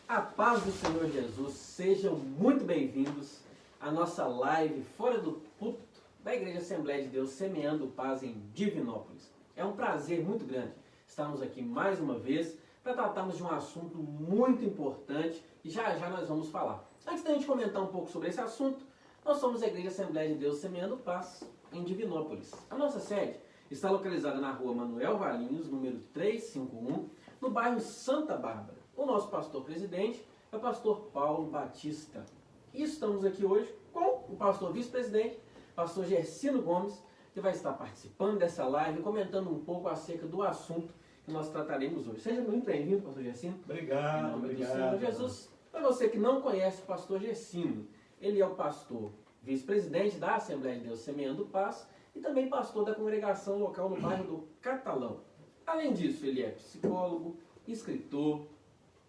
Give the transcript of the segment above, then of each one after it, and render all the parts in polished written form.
A paz do Senhor Jesus, sejam muito bem-vindos à nossa live fora do púlpito da Igreja Assembleia de Deus, Semeando Paz em Divinópolis. É um prazer muito grande estarmos aqui mais uma vez para tratarmos de um assunto muito importante e já já nós vamos falar. Antes da gente comentar um pouco sobre esse assunto, nós somos a Igreja Assembleia de Deus, Semeando Paz em Divinópolis. A nossa sede está localizada na rua Manuel Valinhos, número 351, no bairro Santa Bárbara. O nosso pastor-presidente é o pastor Paulo Batista. E estamos aqui hoje com o pastor vice-presidente, pastor Gersino Gomes, que vai estar participando dessa live, comentando um pouco acerca do assunto que nós trataremos hoje. Seja muito bem-vindo, pastor Gersino. Obrigado, Em nome obrigado. do Senhor Jesus. Para você que não conhece o pastor Gersino, ele é o pastor vice-presidente da Assembleia de Deus Semeando Paz e também pastor da congregação local no bairro do Catalão. Além disso, ele é psicólogo, escritor,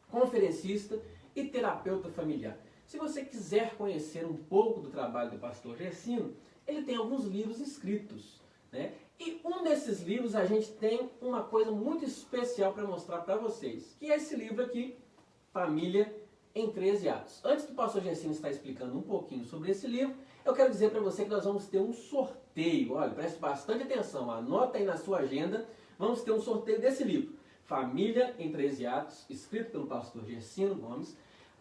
conferencista e terapeuta familiar. Se você quiser conhecer um pouco do trabalho do pastor Gersino, ele tem alguns livros escritos, né? E um desses livros a gente tem uma coisa muito especial para mostrar para vocês, que é esse livro aqui, Família em 13 Atos. Antes do pastor Gersino estar explicando um pouquinho sobre esse livro, eu quero dizer para você que nós vamos ter um sorteio. Olha, preste bastante atenção, anota aí na sua agenda, vamos ter um sorteio desse livro, Família em 13 Atos, escrito pelo pastor Gersino Gomes,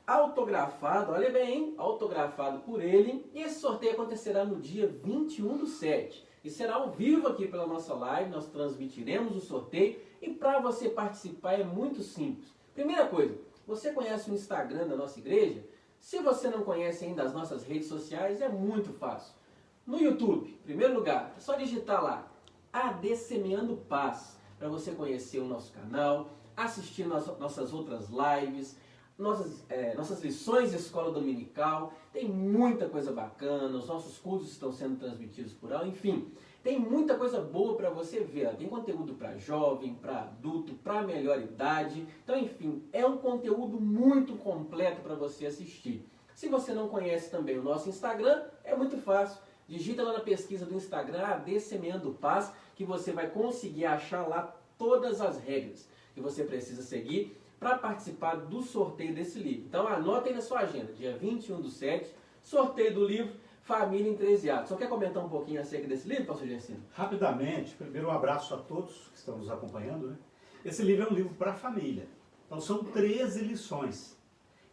autografado, olha bem, hein? Autografado por ele, e esse sorteio acontecerá no dia 21/7, e será ao vivo aqui pela nossa live, nós transmitiremos o sorteio, e para você participar é muito simples. Primeira coisa, você conhece o Instagram da nossa igreja? Se você não conhece ainda as nossas redes sociais, é muito fácil. No YouTube, em primeiro lugar, é só digitar lá, AD Semeando Paz, para você conhecer o nosso canal, assistir nossas outras lives, nossas lições de escola dominical, tem muita coisa bacana, os nossos cursos estão sendo transmitidos por lá, enfim, tem muita coisa boa para você ver, tem conteúdo para jovem, para adulto, para melhor idade, então enfim, é um conteúdo muito completo para você assistir. Se você não conhece também o nosso Instagram, é muito fácil, digita lá na pesquisa do Instagram, AD Semeando Paz, que você vai conseguir achar lá todas as regras que você precisa seguir para participar do sorteio desse livro. Então anota aí na sua agenda, dia 21/7, sorteio do livro Família em 13 Atos. Só quer comentar um pouquinho acerca desse livro, pastor Gersino? Rapidamente, primeiro um abraço a todos que estão nos acompanhando, né? Esse livro é um livro para a família. Então são 13 lições.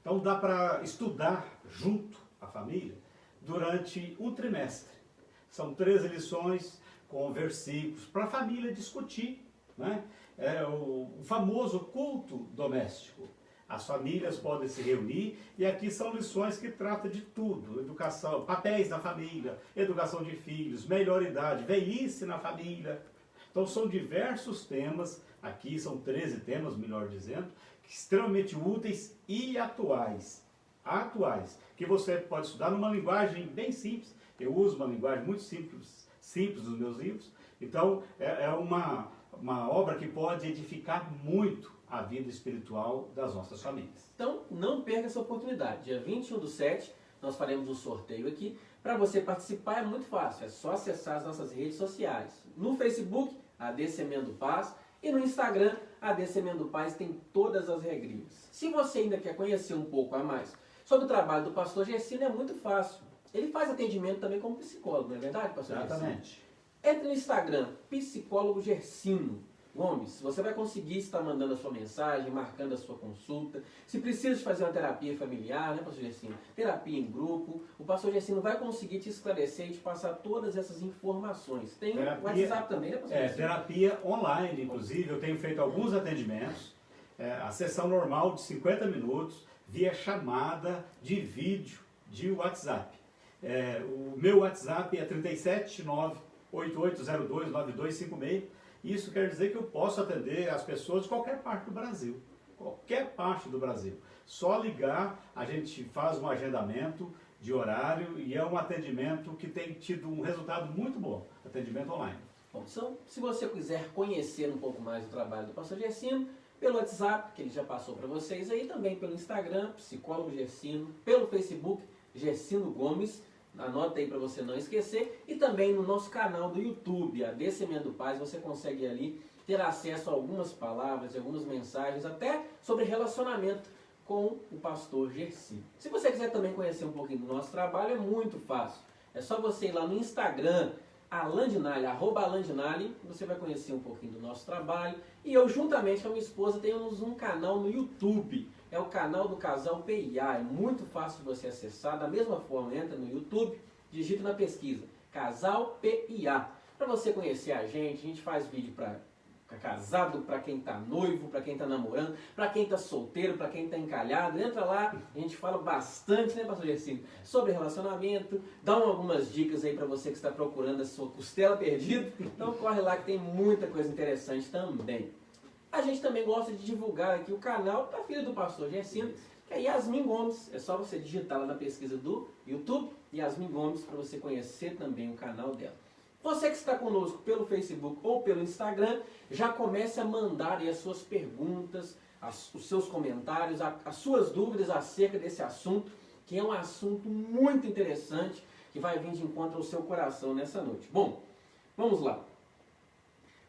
Então dá para estudar junto à família durante um trimestre. São 13 lições com versículos para a família discutir, né? É o famoso culto doméstico. As famílias podem se reunir e aqui são lições que tratam de tudo. Educação, papéis na família, educação de filhos, melhor idade, velhice na família. Então são diversos temas, aqui são 13 temas, melhor dizendo, extremamente úteis e atuais. Atuais, que você pode estudar numa linguagem bem simples. Eu uso uma linguagem muito simples nos meus livros. Então é uma obra que pode edificar muito a vida espiritual das nossas famílias. Então, não perca essa oportunidade. Dia 21/7, nós faremos um sorteio aqui. Para você participar é muito fácil, é só acessar as nossas redes sociais. No Facebook, AD Semeando Paz, e no Instagram, AD Semeando Paz, tem todas as regrinhas. Se você ainda quer conhecer um pouco a mais sobre o trabalho do pastor Gersino, é muito fácil. Ele faz atendimento também como psicólogo, não é verdade, pastor Gersino? Exatamente. Entre no Instagram, psicólogo Gersino Gomes, você vai conseguir estar mandando a sua mensagem, marcando a sua consulta. Se precisa de fazer uma terapia familiar, né, pastor Gersino? Terapia em grupo, o pastor Gersino vai conseguir te esclarecer e te passar todas essas informações. Tem o WhatsApp também, né, pastor Gersino? Terapia online, inclusive, eu tenho feito alguns atendimentos, a sessão normal de 50 minutos, via chamada de vídeo de WhatsApp. O meu WhatsApp é 379-8802-9256. Isso quer dizer que eu posso atender as pessoas de qualquer parte do Brasil. Qualquer parte do Brasil. Só ligar, a gente faz um agendamento de horário e é um atendimento que tem tido um resultado muito bom. Atendimento online. Bom, então, se você quiser conhecer um pouco mais do trabalho do pastor Gersino, pelo WhatsApp, que ele já passou para vocês aí, também pelo Instagram, psicólogo Gersino, pelo Facebook, Gersino Gomes, anota aí para você não esquecer, e também no nosso canal do YouTube, AD Semeando Paz, você consegue ali ter acesso a algumas palavras, algumas mensagens, até sobre relacionamento com o pastor Gersi. Se você quiser também conhecer um pouquinho do nosso trabalho, é muito fácil. É só você ir lá no Instagram, @alandinale, você vai conhecer um pouquinho do nosso trabalho. E eu, juntamente com a minha esposa, temos um canal no YouTube. É o canal do Casal PIA. É muito fácil de você acessar. Da mesma forma, entra no YouTube, digita na pesquisa Casal PIA. Para você conhecer a gente faz vídeo para casado, para quem está noivo, para quem está namorando, para quem está solteiro, para quem está encalhado. Entra lá, a gente fala bastante, né, pastor Gersinho, sobre relacionamento, dá algumas dicas aí para você que está procurando a sua costela perdida. Então corre lá que tem muita coisa interessante também. A gente também gosta de divulgar aqui o canal da filha do pastor Gersinho, que é Yasmin Gomes. É só você digitar lá na pesquisa do YouTube, Yasmin Gomes, para você conhecer também o canal dela. Você que está conosco pelo Facebook ou pelo Instagram, já comece a mandar aí as suas perguntas, os seus comentários, as suas dúvidas acerca desse assunto, que é um assunto muito interessante, que vai vir de encontro ao seu coração nessa noite. Bom, vamos lá.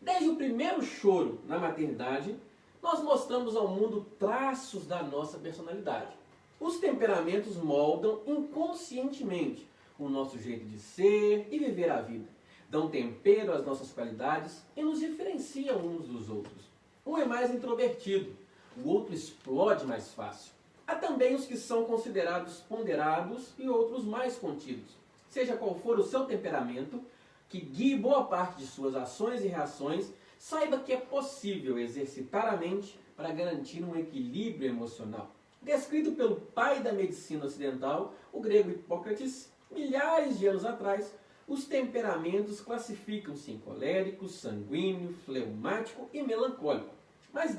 Desde o primeiro choro na maternidade, nós mostramos ao mundo traços da nossa personalidade. Os temperamentos moldam inconscientemente o nosso jeito de ser e viver a vida. Dão tempero às nossas qualidades e nos diferenciam uns dos outros. Um é mais introvertido, o outro explode mais fácil. Há também os que são considerados ponderados e outros mais contidos. Seja qual for o seu temperamento, que guie boa parte de suas ações e reações, saiba que é possível exercitar a mente para garantir um equilíbrio emocional. Descrito pelo pai da medicina ocidental, o grego Hipócrates, milhares de anos atrás, os temperamentos classificam-se em colérico, sanguíneo, fleumático e melancólico, mas não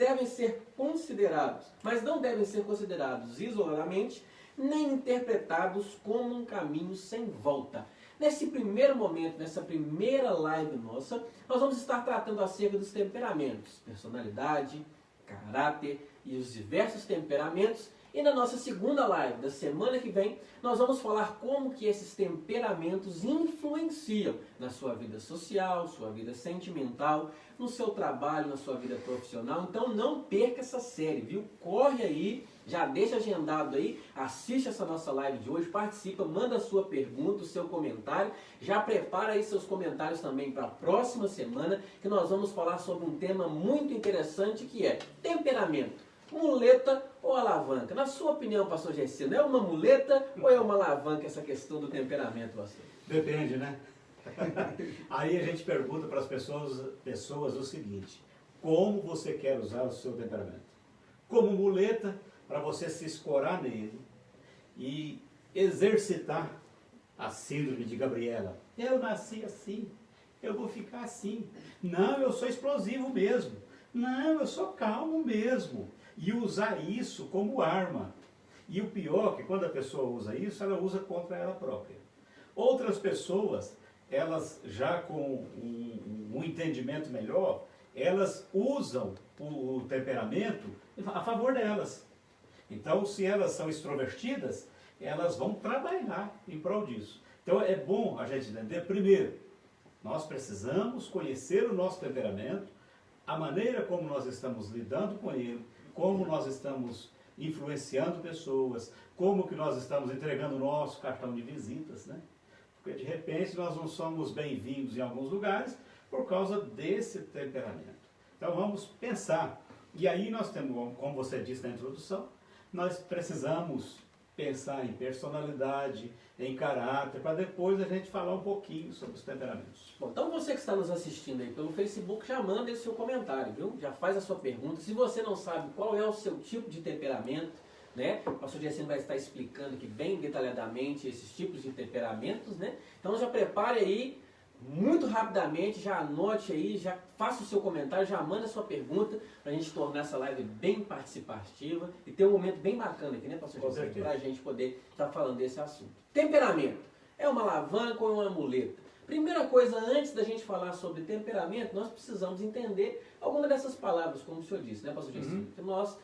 devem ser considerados isoladamente, nem interpretados como um caminho sem volta. Nesse primeiro momento, nessa primeira live nossa, nós vamos estar tratando acerca dos temperamentos, personalidade, caráter e os diversos temperamentos. E na nossa segunda live da semana que vem, nós vamos falar como que esses temperamentos influenciam na sua vida social, sua vida sentimental, no seu trabalho, na sua vida profissional. Então não perca essa série, viu? Corre aí, já deixa agendado aí, assiste essa nossa live de hoje, participa, manda a sua pergunta, o seu comentário, já prepara aí seus comentários também para a próxima semana, que nós vamos falar sobre um tema muito interessante que é temperamento. Muleta ou alavanca? Na sua opinião, pastor Gersinho, é uma muleta ou é uma alavanca essa questão do temperamento, pastor? Depende, né? Aí a gente pergunta para as pessoas o seguinte: como você quer usar o seu temperamento? Como muleta, para você se escorar nele e exercitar a síndrome de Gabriela. Eu nasci assim, eu vou ficar assim. Não, eu sou explosivo mesmo. Não, eu sou calmo mesmo. E usar isso como arma. E o pior é que quando a pessoa usa isso, ela usa contra ela própria. Outras pessoas, elas já com um entendimento melhor, elas usam o temperamento a favor delas. Então, se elas são extrovertidas, elas vão trabalhar em prol disso. Então, é bom a gente entender, primeiro, nós precisamos conhecer o nosso temperamento, a maneira como nós estamos lidando com ele, como nós estamos influenciando pessoas, como que nós estamos entregando o nosso cartão de visitas, né? Porque de repente nós não somos bem-vindos em alguns lugares por causa desse temperamento. Então vamos pensar. E aí nós temos, como você disse na introdução, nós precisamos pensar em personalidade, em caráter, para depois a gente falar um pouquinho sobre os temperamentos. Bom, então você que está nos assistindo aí pelo Facebook, já manda esse seu comentário, viu? Já faz a sua pergunta. Se você não sabe qual é o seu tipo de temperamento, né? O pastor Gersinho vai estar explicando aqui bem detalhadamente esses tipos de temperamentos, né? Então já prepare aí, muito rapidamente, já anote aí, já faça o seu comentário, já manda a sua pergunta, para a gente tornar essa live bem participativa e ter um momento bem bacana aqui, né, pastor Gersinho? Para a gente poder estar falando desse assunto. Temperamento. É uma alavanca ou é uma muleta? Primeira coisa, antes da gente falar sobre temperamento, nós precisamos entender alguma dessas palavras, como o senhor disse, né, pastor Gersinho? Que nós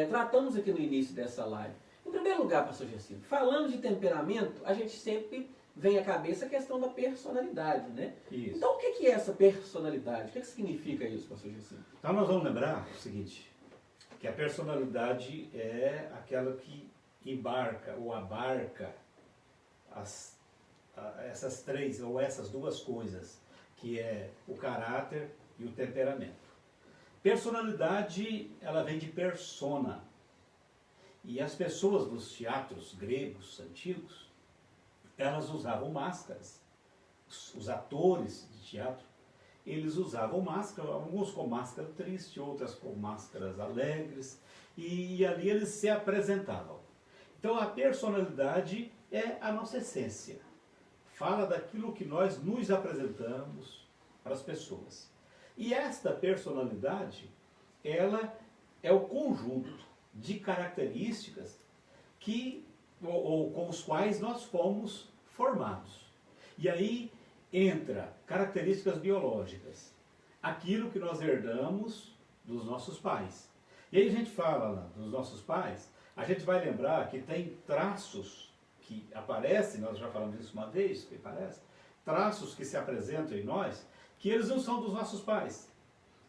tratamos aqui no início dessa live. Em primeiro lugar, pastor Gersinho, falando de temperamento, a gente sempre vem à cabeça a questão da personalidade, né? Isso. Então, o que é essa personalidade? O que significa isso, pastor Gersinho? Então nós vamos lembrar o seguinte: que a personalidade é aquela que embarca ou abarca essas três ou essas duas coisas, que é o caráter e o temperamento. Personalidade, ela vem de persona. E as pessoas dos teatros gregos antigos, elas usavam máscaras. Os atores de teatro, eles usavam máscara, alguns com máscara triste, outras com máscaras alegres, e ali eles se apresentavam. Então a personalidade é a nossa essência. Fala daquilo que nós nos apresentamos para as pessoas. E esta personalidade, ela é o conjunto de características ou com os quais nós fomos formados. E aí entra características biológicas, aquilo que nós herdamos dos nossos pais. E aí a gente fala lá dos nossos pais, a gente vai lembrar que tem traços que aparecem, nós já falamos disso uma vez, que parece, traços que se apresentam em nós, que eles não são dos nossos pais.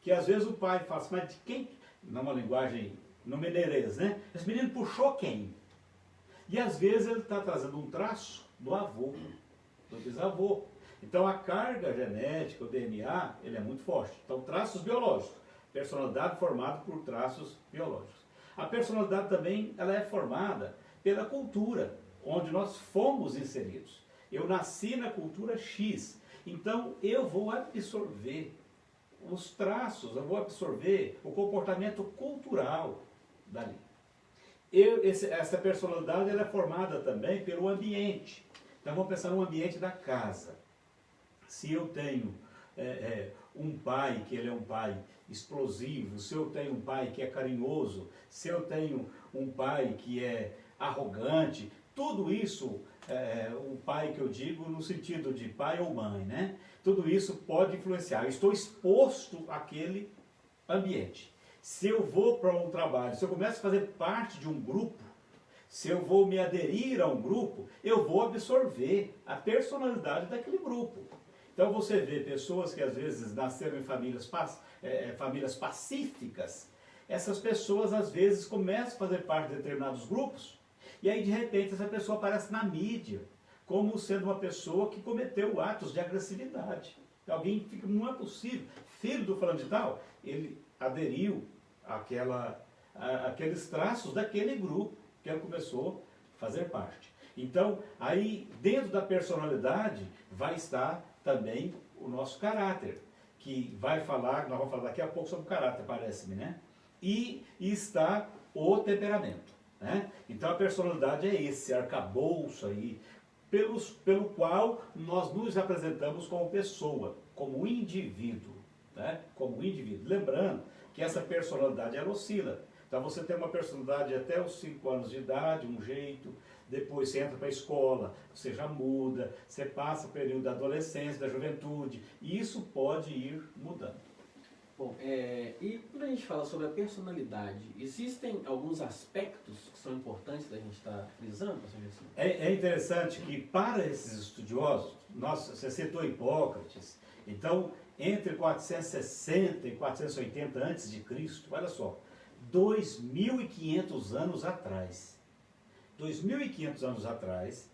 Que às vezes o pai fala assim, mas de quem? Numa linguagem no mineirês, né? Esse menino puxou quem? E às vezes ele está trazendo um traço do avô, do bisavô. Então a carga genética, o DNA, ele é muito forte. Então traços biológicos, personalidade formada por traços biológicos. A personalidade também, ela é formada pela cultura, onde nós fomos inseridos. Eu nasci na cultura X, então eu vou absorver os traços, eu vou absorver o comportamento cultural dali. Essa personalidade, ela é formada também pelo ambiente. Então vamos pensar no ambiente da casa. Se eu tenho um pai que ele é um pai explosivo, se eu tenho um pai que é carinhoso, se eu tenho um pai que é arrogante, tudo isso, o pai que eu digo no sentido de pai ou mãe, né? Tudo isso pode influenciar. Eu estou exposto àquele ambiente. Se eu vou para um trabalho, se eu começo a fazer parte de um grupo, se eu vou me aderir a um grupo, eu vou absorver a personalidade daquele grupo. Então você vê pessoas que às vezes nasceram em famílias pacíficas, essas pessoas às vezes começam a fazer parte de determinados grupos, e aí de repente essa pessoa aparece na mídia, como sendo uma pessoa que cometeu atos de agressividade. Alguém fica, não é possível, filho do fulano de tal, ele aderiu àqueles traços daquele grupo que ele começou a fazer parte. Então, aí dentro da personalidade vai estar também o nosso caráter, que vai falar, nós vamos falar daqui a pouco sobre o caráter, parece-me, né? E está o temperamento, né? Então a personalidade é esse arcabouço aí, pelo qual nós nos apresentamos como pessoa, como indivíduo, né? Como indivíduo. Lembrando que essa personalidade ela oscila. Então você tem uma personalidade até os 5 anos de idade, um jeito, depois você entra para a escola, você já muda, você passa o período da adolescência, da juventude, e isso pode ir mudando. Bom, e quando a gente fala sobre a personalidade, existem alguns aspectos que são importantes da gente estar frisando, professor Gerson? É interessante que para esses estudiosos, você citou Hipócrates, então entre 460 e 480 a.C., olha só, 2.500 anos atrás, 2.500 anos atrás,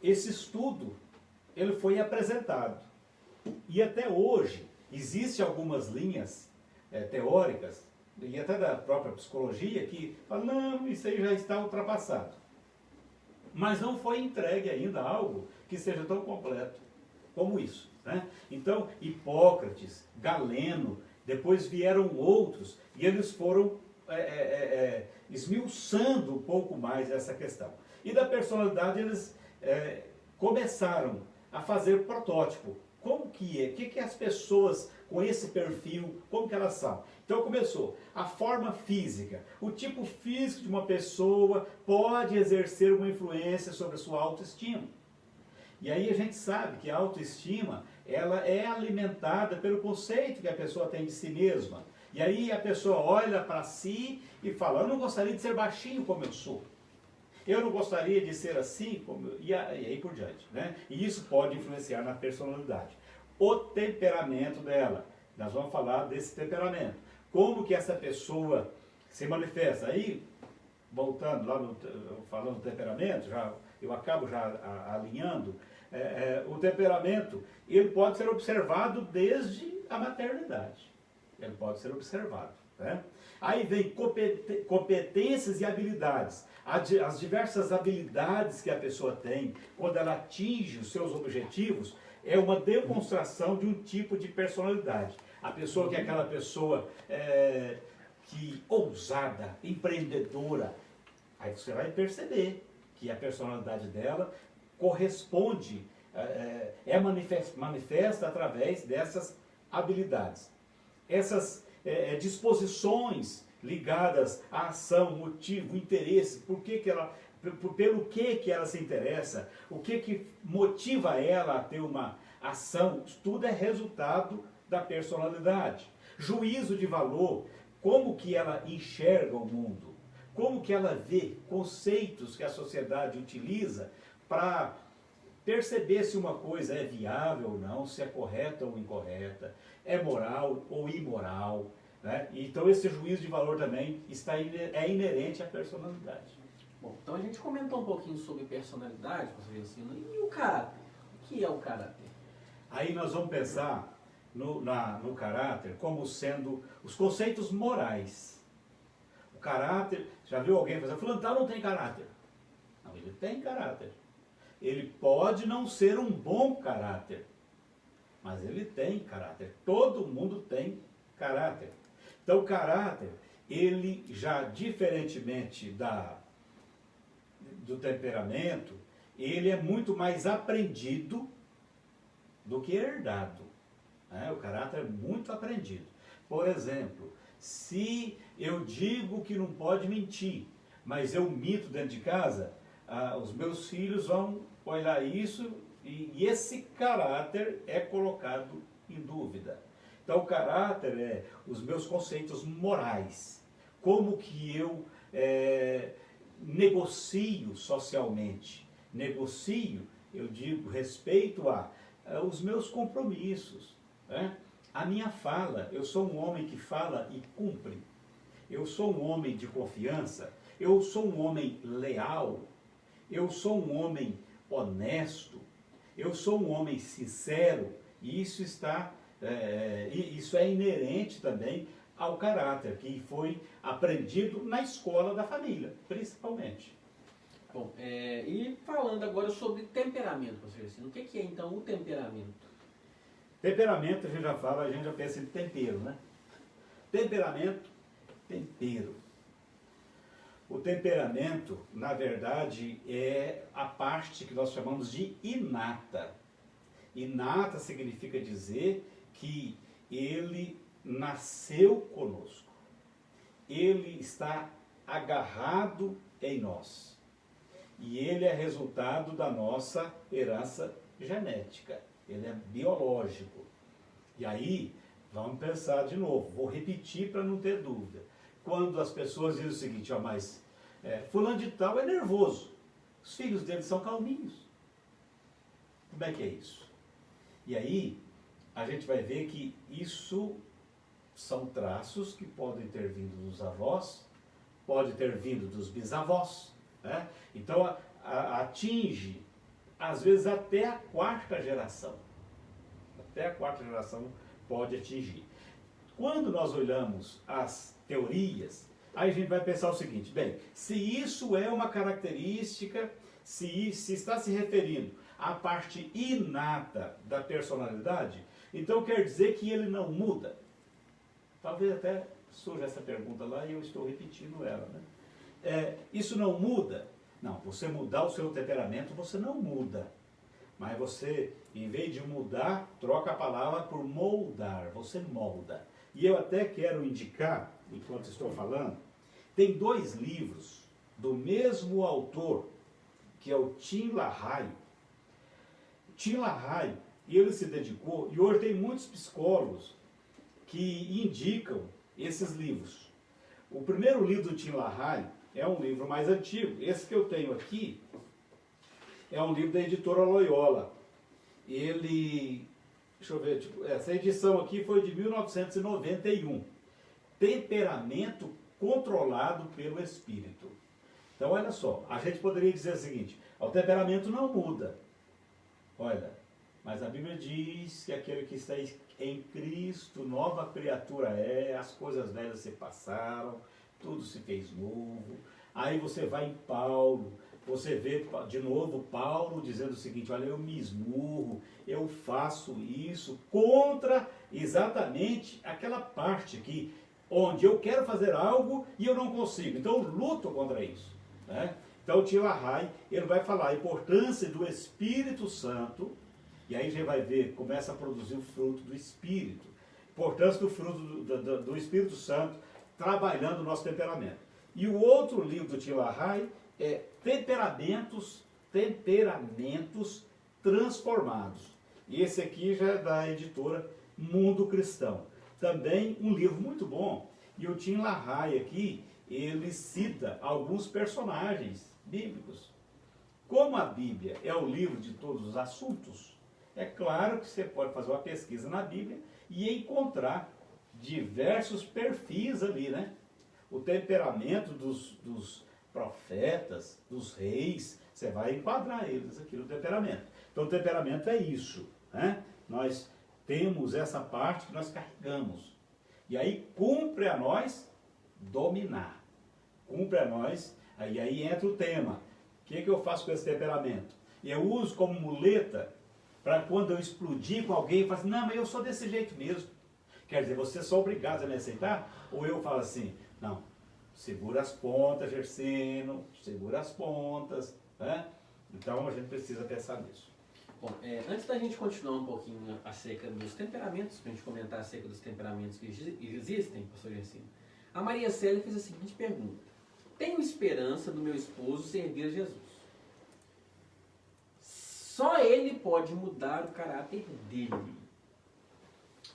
esse estudo ele foi apresentado. E até hoje, existem algumas linhas teóricas, e até da própria psicologia, que falam, não, isso aí já está ultrapassado. Mas não foi entregue ainda algo que seja tão completo como isso, né? Então, Hipócrates, Galeno, depois vieram outros, e eles foram esmiuçando um pouco mais essa questão. E da personalidade eles começaram a fazer protótipo. Como que é? O que as pessoas com esse perfil, como que elas são? Então começou a forma física. O tipo físico de uma pessoa pode exercer uma influência sobre a sua autoestima. E aí a gente sabe que a autoestima, ela é alimentada pelo conceito que a pessoa tem de si mesma. E aí a pessoa olha para si e fala, eu não gostaria de ser baixinho como eu sou. Eu não gostaria de ser assim, e aí por diante, né? E isso pode influenciar na personalidade. O temperamento dela, nós vamos falar desse temperamento. como que essa pessoa se manifesta. Aí, voltando lá, falando do temperamento, eu acabo já alinhando, o temperamento, ele pode ser observado desde a maternidade. Ele pode ser observado. Né? Aí vem competências e habilidades. As diversas habilidades que a pessoa tem, quando ela atinge os seus objetivos, é uma demonstração de um tipo de personalidade. A pessoa que é aquela pessoa que ousada, empreendedora, aí você vai perceber que a personalidade dela corresponde, manifesta através dessas habilidades. Essas disposições ligadas à ação, motivo, interesse, pelo que ela se interessa, o que motiva ela a ter uma ação, tudo é resultado da personalidade. Juízo de valor, como que ela enxerga o mundo, como que ela vê conceitos que a sociedade utiliza para perceber se uma coisa é viável ou não, se é correta ou incorreta, é moral ou imoral. Né? Então esse juízo de valor também é inerente à personalidade. Bom, então a gente comentou um pouquinho sobre personalidade, professor Gessino, e o caráter. O que é o caráter? Aí nós vamos pensar no caráter como sendo os conceitos morais. O caráter, já viu alguém fazer, fulano tal não tem caráter. Não, ele tem caráter. Ele pode não ser um bom caráter, mas ele tem caráter. Todo mundo tem caráter. Então o caráter, ele já diferentemente do temperamento, ele é muito mais aprendido do que herdado. Né? O caráter é muito aprendido. Por exemplo, se eu digo que não pode mentir, mas eu minto dentro de casa, os meus filhos vão olhar isso e esse caráter é colocado em dúvida. Então o caráter é os meus conceitos morais. Como que eu negocio socialmente. Negocio, eu digo, respeito os meus compromissos. Né? A minha fala, eu sou um homem que fala e cumpre. Eu sou um homem de confiança. Eu sou um homem leal. Eu sou um homem honesto. Eu sou um homem sincero. E isso isso é inerente também ao caráter, que foi aprendido na escola da família, principalmente. Bom, e falando agora sobre temperamento, professor Gessino, o que é então o temperamento? Temperamento, a gente já pensa em tempero, né? Temperamento, tempero. O temperamento, na verdade, é a parte que nós chamamos de inata. Inata significa dizer que ele nasceu conosco. Ele está agarrado em nós. E ele é resultado da nossa herança genética. Ele é biológico. E aí, vamos pensar de novo. Vou repetir para não ter dúvida. Quando as pessoas dizem o seguinte, mas fulano de tal é nervoso. Os filhos dele são calminhos. Como é que é isso? E aí, a gente vai ver que isso são traços que podem ter vindo dos avós, pode ter vindo dos bisavós. Né? Então, atinge, às vezes, até a quarta geração. Até a quarta geração pode atingir. Quando nós olhamos as teorias, aí a gente vai pensar o seguinte, bem, se isso é uma característica, se está se referindo à parte inata da personalidade, então quer dizer que ele não muda. Talvez até surja essa pergunta lá e eu estou repetindo ela. Né? Isso não muda? Não, você mudar o seu temperamento, você não muda. Mas você, em vez de mudar, troca a palavra por moldar, você molda. E eu até quero indicar, enquanto estou falando, tem 2 livros do mesmo autor, que é o Tim LaHaye. Tim LaHaye, ele se dedicou, e hoje tem muitos psicólogos que indicam esses livros. O primeiro livro do Tim LaHaye é um livro mais antigo. Esse que eu tenho aqui é um livro da editora Loyola. Ele, deixa eu ver, essa edição aqui foi de 1991. temperamento controlado pelo Espírito. Então, olha só, a gente poderia dizer o seguinte: o temperamento não muda. Olha, mas a Bíblia diz que aquele que está em Cristo, nova criatura é, as coisas velhas se passaram, tudo se fez novo. Aí você vai em Paulo, você vê de novo Paulo dizendo o seguinte: olha, eu me esmurro, eu faço isso contra exatamente aquela parte aqui, onde eu quero fazer algo e eu não consigo. Então eu luto contra isso. Né? Então o tio Arrai, ele vai falar a importância do Espírito Santo, e aí a gente vai ver, começa a produzir o fruto do Espírito. Importância do fruto do Espírito Santo trabalhando o nosso temperamento. E o outro livro do tio Arrai é Temperamentos Transformados. E esse aqui já é da editora Mundo Cristão. Também um livro muito bom. E o Tim LaHaye aqui, ele cita alguns personagens bíblicos. Como a Bíblia é o livro de todos os assuntos, é claro que você pode fazer uma pesquisa na Bíblia e encontrar diversos perfis ali, né? O temperamento dos profetas, dos reis, você vai enquadrar eles aqui no temperamento. Então o temperamento é isso, né? Nós temos essa parte que nós carregamos. E aí cumpre a nós dominar. Cumpre a nós, aí entra o tema. O que eu faço com esse temperamento? E eu uso como muleta para quando eu explodir com alguém, eu falo assim: não, mas eu sou desse jeito mesmo. Quer dizer, vocês são obrigados a me aceitar? Ou eu falo assim: não, segura as pontas, Gersino, segura as pontas. Né? Então a gente precisa pensar nisso. Bom, antes da gente continuar um pouquinho acerca dos temperamentos, para a gente comentar acerca dos temperamentos que existem, pastor Gersino, a Maria Célia fez a seguinte pergunta: tenho esperança do meu esposo servir a Jesus. Só ele pode mudar o caráter dele.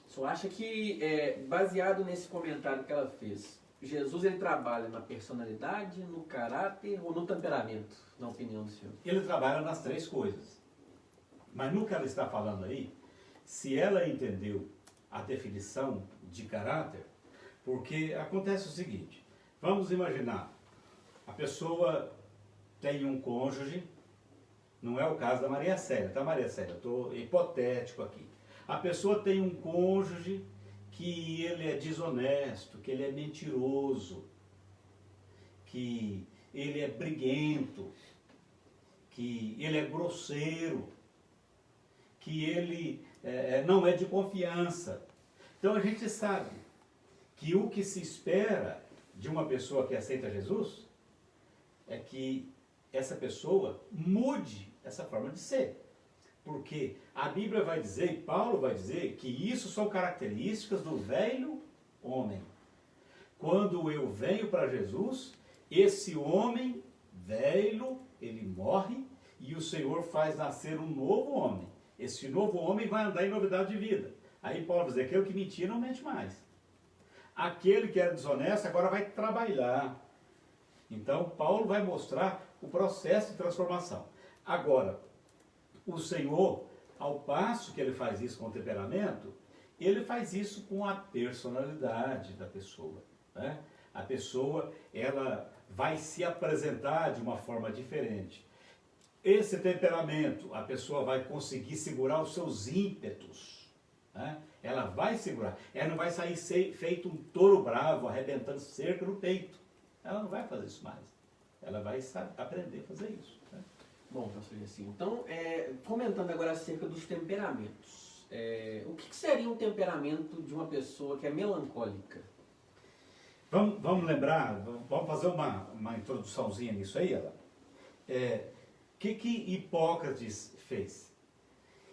Só acha que, baseado nesse comentário que ela fez, Jesus ele trabalha na personalidade, no caráter ou no temperamento, na opinião do senhor? Ele trabalha nas três coisas. Mas no que ela está falando aí, se ela entendeu a definição de caráter, porque acontece o seguinte: vamos imaginar, a pessoa tem um cônjuge, não é o caso da Maria Célia, tá, Maria Célia? Eu estou hipotético aqui. A pessoa tem um cônjuge que ele é desonesto, que ele é mentiroso, que ele é briguento, que ele é grosseiro, que ele não é de confiança. Então a gente sabe que o que se espera de uma pessoa que aceita Jesus é que essa pessoa mude essa forma de ser. Porque a Bíblia vai dizer, e Paulo vai dizer, que isso são características do velho homem. Quando eu venho para Jesus, esse homem velho, ele morre e o Senhor faz nascer um novo homem. Esse novo homem vai andar em novidade de vida. Aí Paulo vai dizer, aquele que mentia não mente mais. Aquele que era desonesto agora vai trabalhar. Então Paulo vai mostrar o processo de transformação. Agora, o Senhor, ao passo que ele faz isso com o temperamento, ele faz isso com a personalidade da pessoa. Né? A pessoa, ela vai se apresentar de uma forma diferente. Esse temperamento, a pessoa vai conseguir segurar os seus ímpetos. Né? Ela vai segurar. Ela não vai sair feito um touro bravo, arrebentando cerca no peito. Ela não vai fazer isso mais. Ela vai aprender a fazer isso. Né? Bom, pastor, assim, então, comentando agora acerca dos temperamentos. O que seria um temperamento de uma pessoa que é melancólica? Vamos lembrar, vamos fazer uma introduçãozinha nisso aí, ela. O que Hipócrates fez?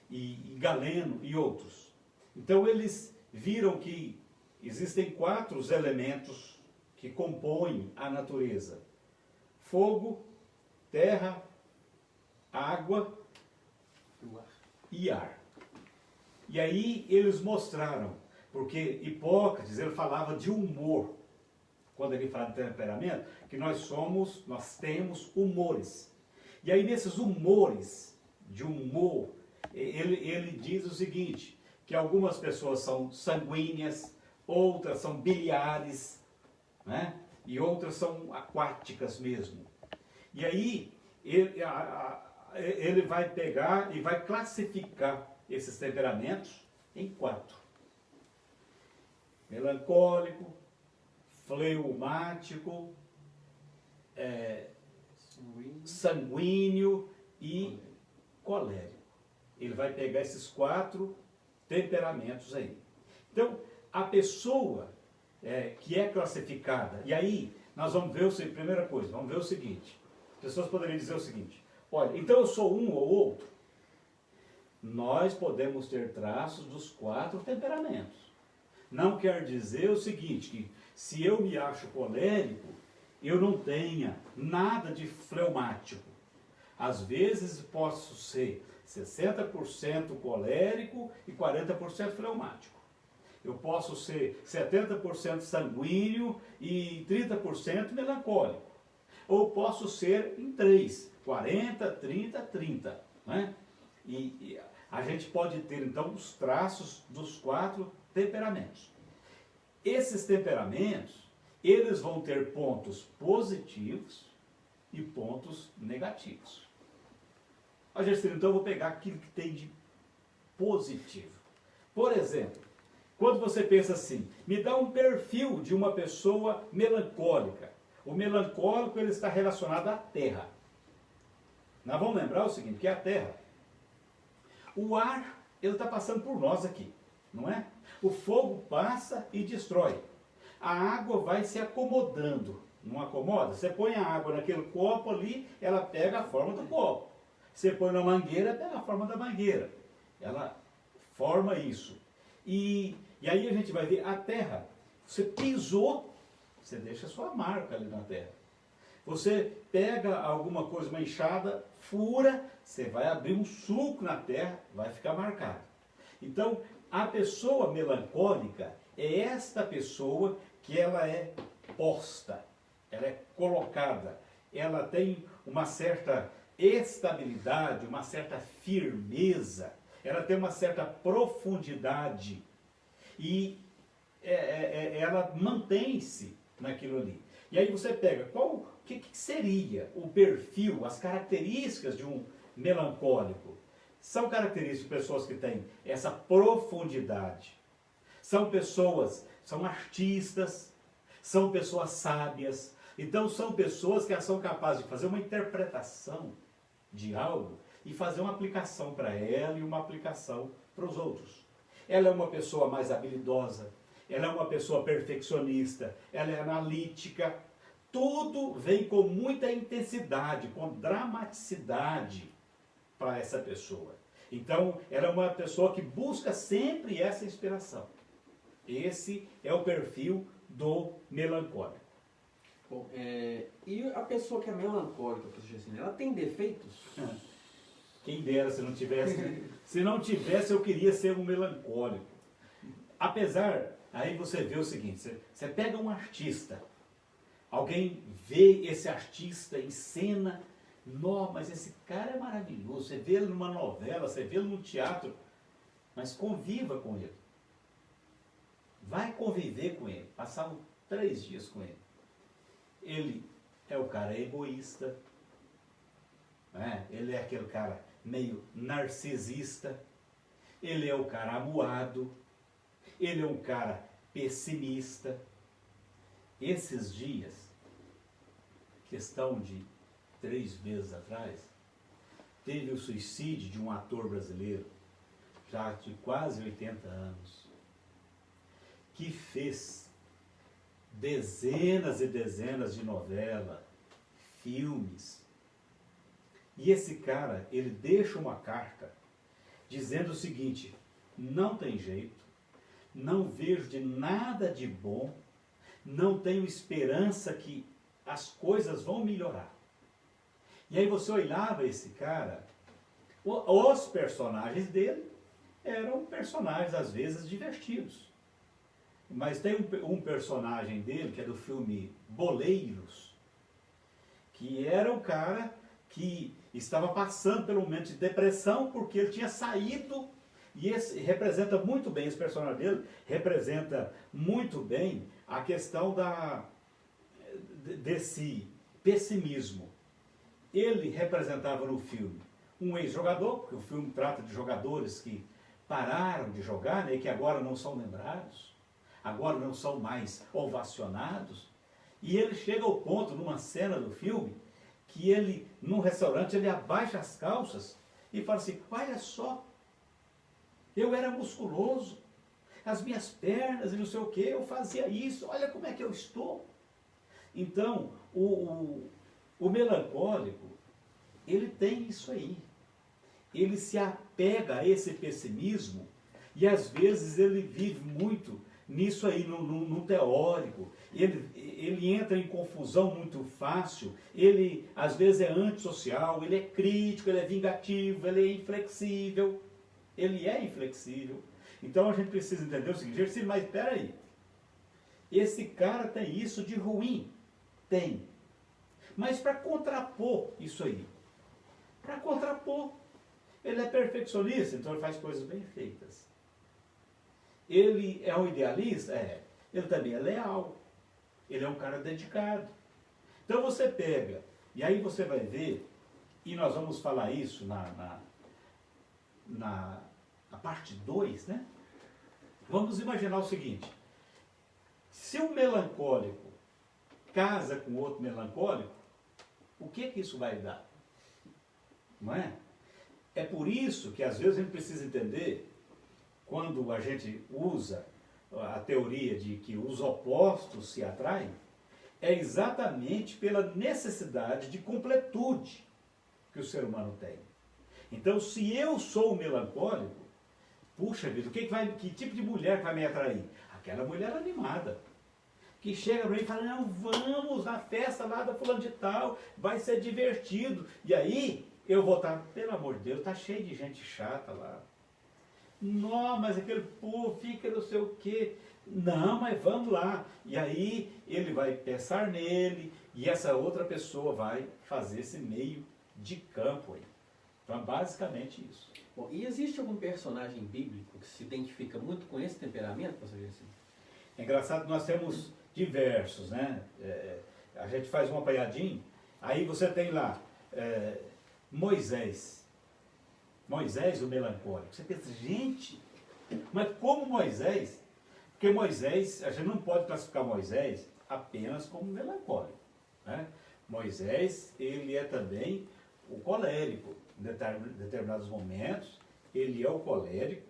E Galeno e outros. Então eles viram que existem 4 elementos que compõem a natureza: fogo, terra, água e ar. E aí eles mostraram, porque Hipócrates ele falava de humor, quando ele fala de temperamento, que nós temos humores. E aí nesses humores, de humor, ele diz o seguinte, que algumas pessoas são sanguíneas, outras são biliares, né? E outras são aquáticas mesmo. E aí ele vai pegar e vai classificar esses temperamentos em 4. Melancólico, fleumático, sanguíneo e colérico. Ele vai pegar esses 4 temperamentos aí. Então, a pessoa que é classificada, e aí nós vamos ver, primeira coisa, vamos ver o seguinte. As pessoas poderiam dizer o seguinte: olha, então eu sou um ou outro. Nós podemos ter traços dos 4 temperamentos. Não quer dizer o seguinte, que se eu me acho colérico, eu não tenha nada de fleumático. Às vezes posso ser 60% colérico e 40% fleumático. Eu posso ser 70% sanguíneo e 30% melancólico. Ou posso ser em 3, 40, 30, 30. Né? E a gente pode ter então os traços dos 4 temperamentos. Esses temperamentos, eles vão ter pontos positivos e pontos negativos. Então eu vou pegar aquilo que tem de positivo. Por exemplo, quando você pensa assim, me dá um perfil de uma pessoa melancólica. O melancólico ele está relacionado à terra. Nós vamos lembrar o seguinte, que é a terra. O ar, ele está passando por nós aqui, não é? O fogo passa e destrói. A água vai se acomodando, não acomoda? Você põe a água naquele copo ali, ela pega a forma do copo. Você põe na mangueira, pega a forma da mangueira. Ela forma isso. E aí a gente vai ver a terra. Você pisou, você deixa a sua marca ali na terra. Você pega alguma coisa, uma enxada, fura, você vai abrir um sulco na terra, vai ficar marcado. Então, a pessoa melancólica é esta pessoa que ela é posta, ela é colocada, ela tem uma certa estabilidade, uma certa firmeza, ela tem uma certa profundidade e ela mantém-se naquilo ali. E aí você pega, o que seria o perfil, as características de um melancólico? São características de pessoas que têm essa profundidade. São pessoas, são artistas, são pessoas sábias. Então são pessoas que são capazes de fazer uma interpretação de algo e fazer uma aplicação para ela e uma aplicação para os outros. Ela é uma pessoa mais habilidosa, ela é uma pessoa perfeccionista, ela é analítica. Tudo vem com muita intensidade, com dramaticidade para essa pessoa. Então, ela é uma pessoa que busca sempre essa inspiração. Esse é o perfil do melancólico. Bom, e a pessoa que é melancólica, ela tem defeitos? Quem dera se não tivesse. Se não tivesse, eu queria ser um melancólico. Apesar, aí você vê o seguinte, você pega um artista, alguém vê esse artista em cena, mas esse cara é maravilhoso, você vê ele numa novela, você vê ele no teatro, mas conviva com ele. Vai conviver com ele, passar 3 dias com ele. Ele é o cara egoísta, né? Ele é aquele cara meio narcisista, ele é o cara amuado, ele é um cara pessimista. Esses dias, questão de 3 meses atrás, teve o suicídio de um ator brasileiro, já de quase 80 anos, que fez dezenas e dezenas de novelas, filmes. E esse cara, ele deixa uma carta dizendo o seguinte: não tem jeito, não vejo de nada de bom, não tenho esperança que as coisas vão melhorar. E aí você olhava esse cara, os personagens dele eram personagens às vezes divertidos. Mas tem um personagem dele, que é do filme Boleiros, que era o cara que estava passando pelo momento de depressão porque ele tinha saído E esse representa muito bem, esse personagem dele representa muito bem a questão desse pessimismo. Ele representava no filme um ex-jogador, porque o filme trata de jogadores que pararam de jogar, né, e que agora não são lembrados, agora não são mais ovacionados. E ele chega ao ponto, numa cena do filme, que ele, num restaurante, ele abaixa as calças e fala assim, olha só, eu era musculoso, as minhas pernas e não sei o que, eu fazia isso, olha como é que eu estou. Então, o melancólico, ele tem isso aí. Ele se apega a esse pessimismo e às vezes ele vive muito nisso aí, no teórico. Ele entra em confusão muito fácil, ele às vezes é antissocial, ele é crítico, ele é vingativo, ele é inflexível. Ele é inflexível. Então a gente precisa entender o seguinte, Gercílio, mas espera aí. Esse cara tem isso de ruim? Tem. Mas para contrapor isso aí, para contrapor, ele é perfeccionista, então ele faz coisas bem feitas. Ele é um idealista? É. Ele também é leal. Ele é um cara dedicado. Então você pega, e aí você vai ver, e nós vamos falar isso na parte 2, né? Vamos imaginar o seguinte, se um melancólico casa com outro melancólico, o que isso vai dar? Não é? É por isso que às vezes a gente precisa entender, quando a gente usa a teoria de que os opostos se atraem, é exatamente pela necessidade de completude que o ser humano tem. Então, se eu sou melancólico, puxa vida, que tipo de mulher vai me atrair? Aquela mulher animada, que chega para mim e fala, não, vamos na festa lá da fulano de tal, vai ser divertido. E aí, eu vou estar, pelo amor de Deus, está cheio de gente chata lá. Não, mas aquele povo fica não sei o quê. Não, mas vamos lá. E aí, ele vai pensar nele, e essa outra pessoa vai fazer esse meio de campo aí. Então, basicamente isso. Bom, e existe algum personagem bíblico que se identifica muito com esse temperamento, pastor Gercílio? É engraçado que nós temos diversos, né? A gente faz um apanhadinho, aí você tem lá Moisés. Moisés, o melancólico. Você pensa, gente, mas como Moisés? Porque Moisés, a gente não pode classificar Moisés apenas como melancólico, né? Moisés, ele é também o colérico. Em determinados momentos, ele é o colérico,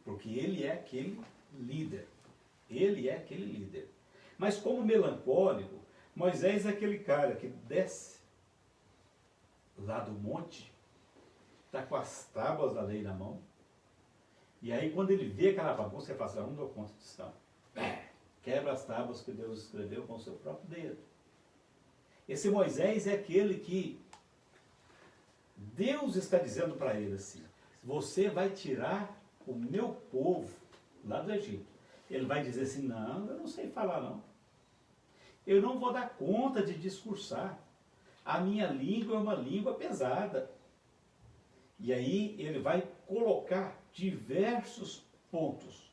porque ele é aquele líder. Ele é aquele líder. Mas como melancólico, Moisés é aquele cara que desce lá do monte, está com as tábuas da lei na mão, e aí quando ele vê aquela bagunça, ele fala assim, não dou conta disso não. Quebra as tábuas que Deus escreveu com o seu próprio dedo. Esse Moisés é aquele que Deus está dizendo para ele assim, você vai tirar o meu povo lá do Egito. Ele vai dizer assim, não, eu não sei falar não. Eu não vou dar conta de discursar. A minha língua é uma língua pesada. E aí ele vai colocar diversos pontos.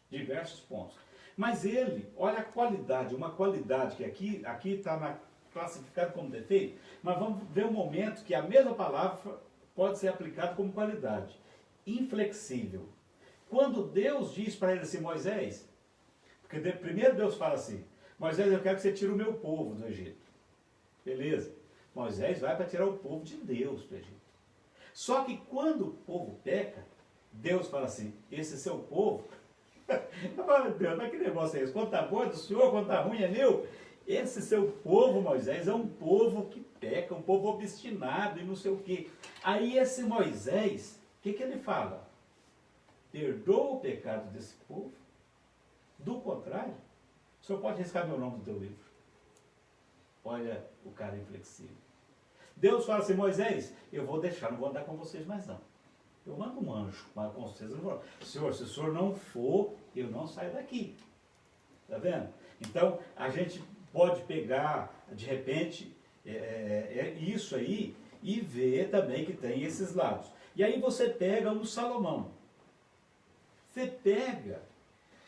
Mas ele, olha a qualidade, uma qualidade que aqui está classificado como defeito, mas vamos ver um momento que a mesma palavra pode ser aplicada como qualidade. Inflexível. Quando Deus diz para ele assim, Moisés, porque primeiro Deus fala assim, Moisés, eu quero que você tire o meu povo do Egito. Beleza. Moisés vai para tirar o povo de Deus do Egito. Só que quando o povo peca, Deus fala assim, esse seu povo, meu Deus, mas que negócio é esse? Quando está bom é do Senhor, quando está ruim é meu. Esse seu povo, Moisés, é um povo que peca, um povo obstinado e não sei o quê. Aí esse Moisés, o que ele fala? Perdoa o pecado desse povo. Do contrário, o senhor pode riscar meu nome do teu livro. Olha o cara inflexível. Deus fala assim, Moisés, eu vou deixar, não vou andar com vocês mais não. Eu mando um anjo, mas com vocês não vou. Senhor, se o senhor não for, eu não saio daqui. Está vendo? Então, a gente pode pegar, de repente, isso aí e ver também que tem esses lados. E aí você pega um Salomão. Você pega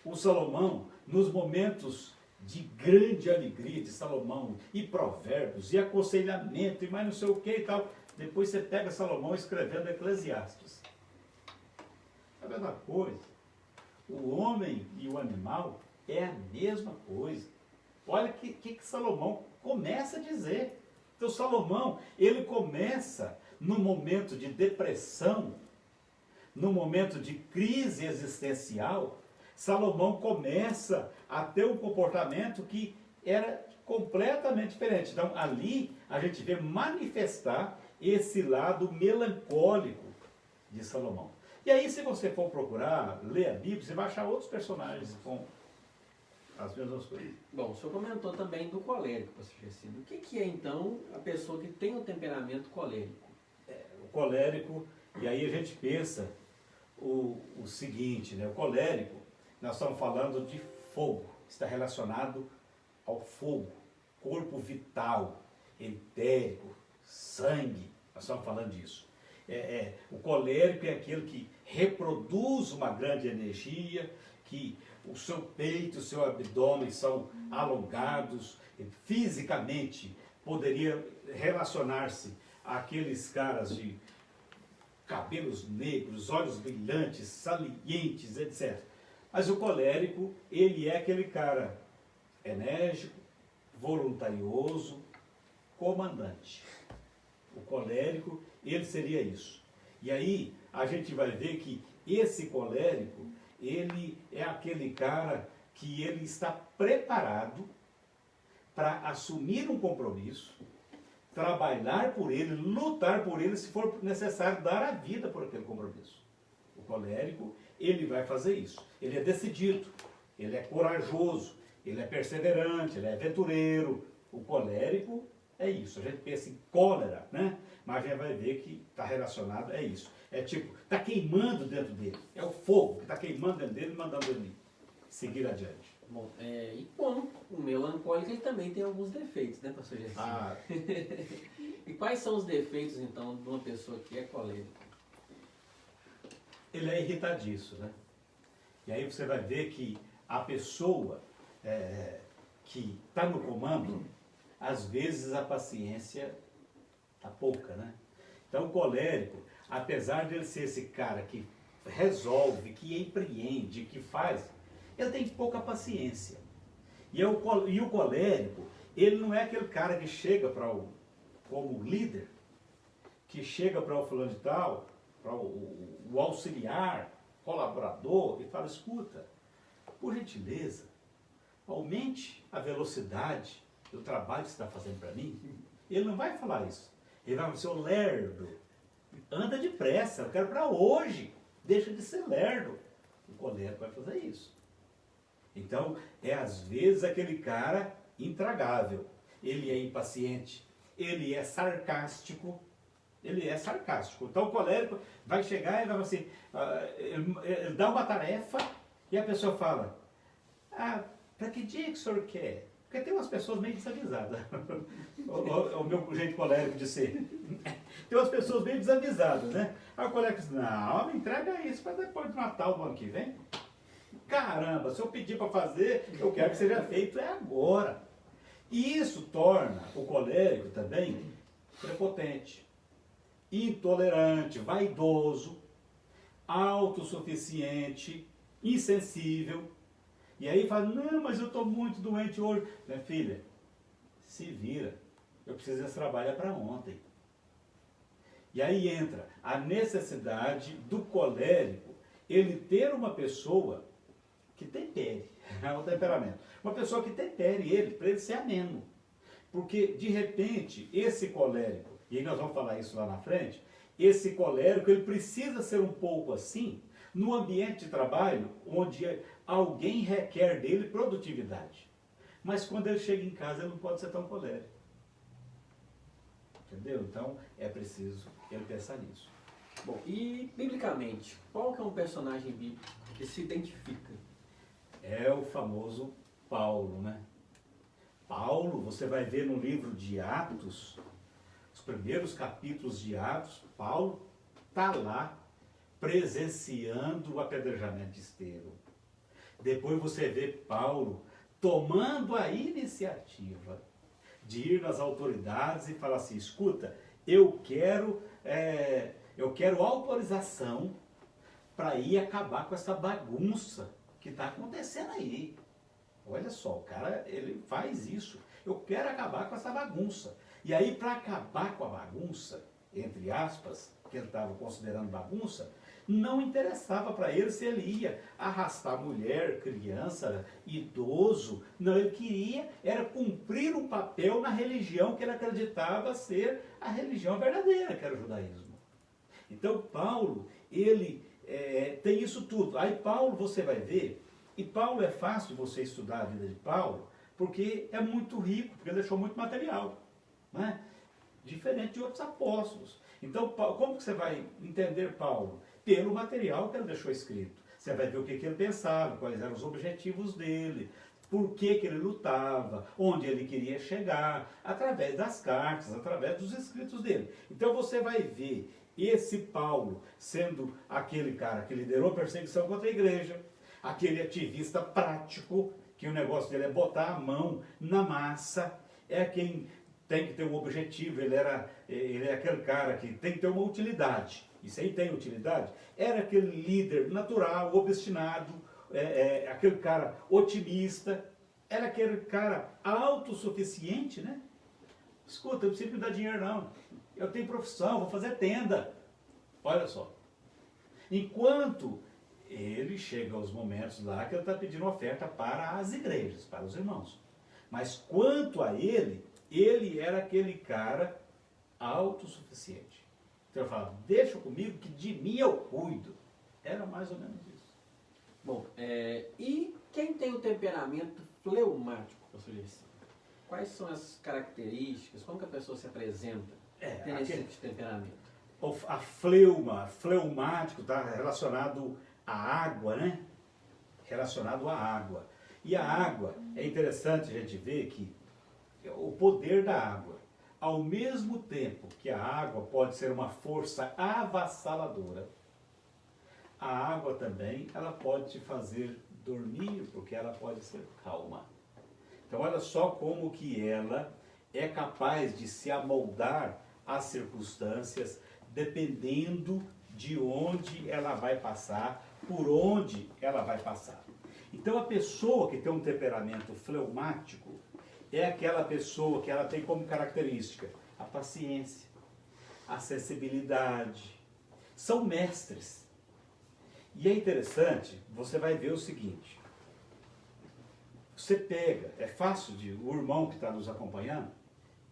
o Salomão nos momentos de grande alegria de Salomão, e provérbios, e aconselhamento, e mais não sei o que e tal. Depois você pega Salomão escrevendo Eclesiastes. É a mesma coisa. O homem e o animal é a mesma coisa. Olha o que Salomão começa a dizer. Então Salomão, ele começa no momento de depressão, no momento de crise existencial. Salomão começa a ter um comportamento que era completamente diferente. Então ali a gente vê manifestar esse lado melancólico de Salomão. E aí, se você for procurar, ler a Bíblia, você vai achar outros personagens com as mesmas coisas. Bom, o senhor comentou também do colérico, pastor Gercino. O que é, então, a pessoa que tem um temperamento colérico? O colérico, e aí a gente pensa o seguinte, né? O colérico, nós estamos falando de fogo, está relacionado ao fogo, corpo vital, etérico, sangue, nós estamos falando disso. O colérico é aquele que reproduz uma grande energia, que o seu peito, o seu abdômen são alongados, fisicamente poderia relacionar-se àqueles caras de cabelos negros, olhos brilhantes, salientes, etc. Mas o colérico, ele é aquele cara enérgico, voluntarioso, comandante. O colérico, ele seria isso. E aí, a gente vai ver que esse colérico, ele é aquele cara que ele está preparado para assumir um compromisso, trabalhar por ele, lutar por ele, se for necessário, dar a vida por aquele compromisso. O colérico, ele vai fazer isso. Ele é decidido, ele é corajoso, ele é perseverante, ele é aventureiro. O colérico é isso. A gente pensa em cólera, né? Mas a gente vai ver que está relacionado, é isso. É tipo, está queimando dentro dele. É o fogo que está queimando dentro dele, mandando ele seguir adiante. Bom, e como o melancólico, ele também tem alguns defeitos, né, pastor Gercino? E quais são os defeitos, então, de uma pessoa que é colérica? Ele é irritadiço, né? E aí você vai ver que a pessoa que está no comando, às vezes a paciência está pouca, né? Então o colérico, apesar de ele ser esse cara que resolve, que empreende, que faz, ele tem pouca paciência. E o colérico, ele não é aquele cara que chega como líder, que chega para o fulano de tal, para o auxiliar, colaborador, e fala, escuta, por gentileza, aumente a velocidade do trabalho que você está fazendo para mim. Ele não vai falar isso. Ele vai falar, seu lerdo, anda depressa, eu quero para hoje, deixa de ser lerdo. O colérico vai fazer isso. Então, é às vezes aquele cara intragável. Ele é impaciente, ele é sarcástico. Então o colérico vai chegar e vai falar assim, ele dá uma tarefa e a pessoa fala, para que dia que o senhor quer? Porque tem umas pessoas meio desavisadas. o meu jeito colérico de ser. Tem umas pessoas meio desavisadas, né? Aí o colérico diz, não, me entrega isso para depois do Natal do ano que vem. Caramba, se eu pedir para fazer, eu quero que seja feito agora. E isso torna o colérico também prepotente, intolerante, vaidoso, autossuficiente, insensível. E aí fala, não, mas eu estou muito doente hoje. Minha filha, se vira. Eu preciso desse trabalho para ontem. E aí entra a necessidade do colérico, ele ter uma pessoa que tempere, o temperamento. Uma pessoa que tempere ele, para ele ser ameno. Porque, de repente, esse colérico, e aí nós vamos falar isso lá na frente, esse colérico, ele precisa ser um pouco assim, no ambiente de trabalho, onde alguém requer dele produtividade. Mas quando ele chega em casa, ele não pode ser tão colérico. Entendeu? Então, é preciso ele pensar nisso. Bom, e, biblicamente, qual que é um personagem bíblico que se identifica? É o famoso Paulo, né? Paulo, você vai ver no livro de Atos, os primeiros capítulos de Atos, Paulo está lá presenciando o apedrejamento de Estevão. Depois você vê Paulo tomando a iniciativa de ir nas autoridades e falar assim, escuta, eu quero autorização para ir acabar com essa bagunça que está acontecendo aí. Olha só, o cara, ele faz isso. Eu quero acabar com essa bagunça. E aí, para acabar com a bagunça, entre aspas, que ele estava considerando bagunça, não interessava para ele se ele ia arrastar mulher, criança, idoso. Não, ele queria era cumprir um papel na religião que ele acreditava ser a religião verdadeira, que era o judaísmo. Então, Paulo, ele tem isso tudo. Aí, Paulo, você vai ver, e Paulo é fácil de você estudar a vida de Paulo, porque é muito rico, porque ele deixou muito material, né? Diferente de outros apóstolos. Então, como que você vai entender Paulo? Pelo material que ele deixou escrito. Você vai ver o que ele pensava, quais eram os objetivos dele, por que ele lutava, onde ele queria chegar, através das cartas, através dos escritos dele. Então você vai ver esse Paulo sendo aquele cara que liderou a perseguição contra a igreja, aquele ativista prático, que o negócio dele é botar a mão na massa, é quem tem que ter um objetivo, ele é aquele cara que tem que ter uma utilidade. Isso aí tem utilidade. Era aquele líder natural, obstinado, aquele cara otimista, era aquele cara autossuficiente, né? Escuta, eu não preciso me dar dinheiro não. Eu tenho profissão, vou fazer tenda. Olha só. Enquanto ele chega aos momentos lá que ele está pedindo oferta para as igrejas, para os irmãos. Mas quanto a ele era aquele cara autossuficiente. Então ele fala, deixa comigo que de mim eu cuido. Era mais ou menos isso. Bom, e quem tem o temperamento fleumático, professor Gerson? Quais são as características? Como que a pessoa se apresenta tendo esse tipo de temperamento? A fleumático está relacionado à água, né? Relacionado à água. E a água, é interessante a gente ver que o poder da água, ao mesmo tempo que a água pode ser uma força avassaladora, a água também, ela pode te fazer dormir, porque ela pode ser calma. Então olha só como que ela é capaz de se amoldar às circunstâncias, dependendo de onde ela vai passar, por onde ela vai passar. Então a pessoa que tem um temperamento fleumático é aquela pessoa que ela tem como característica a paciência, a sensibilidade. São mestres. E é interessante, você vai ver o seguinte, você pega, é fácil de o irmão que está nos acompanhando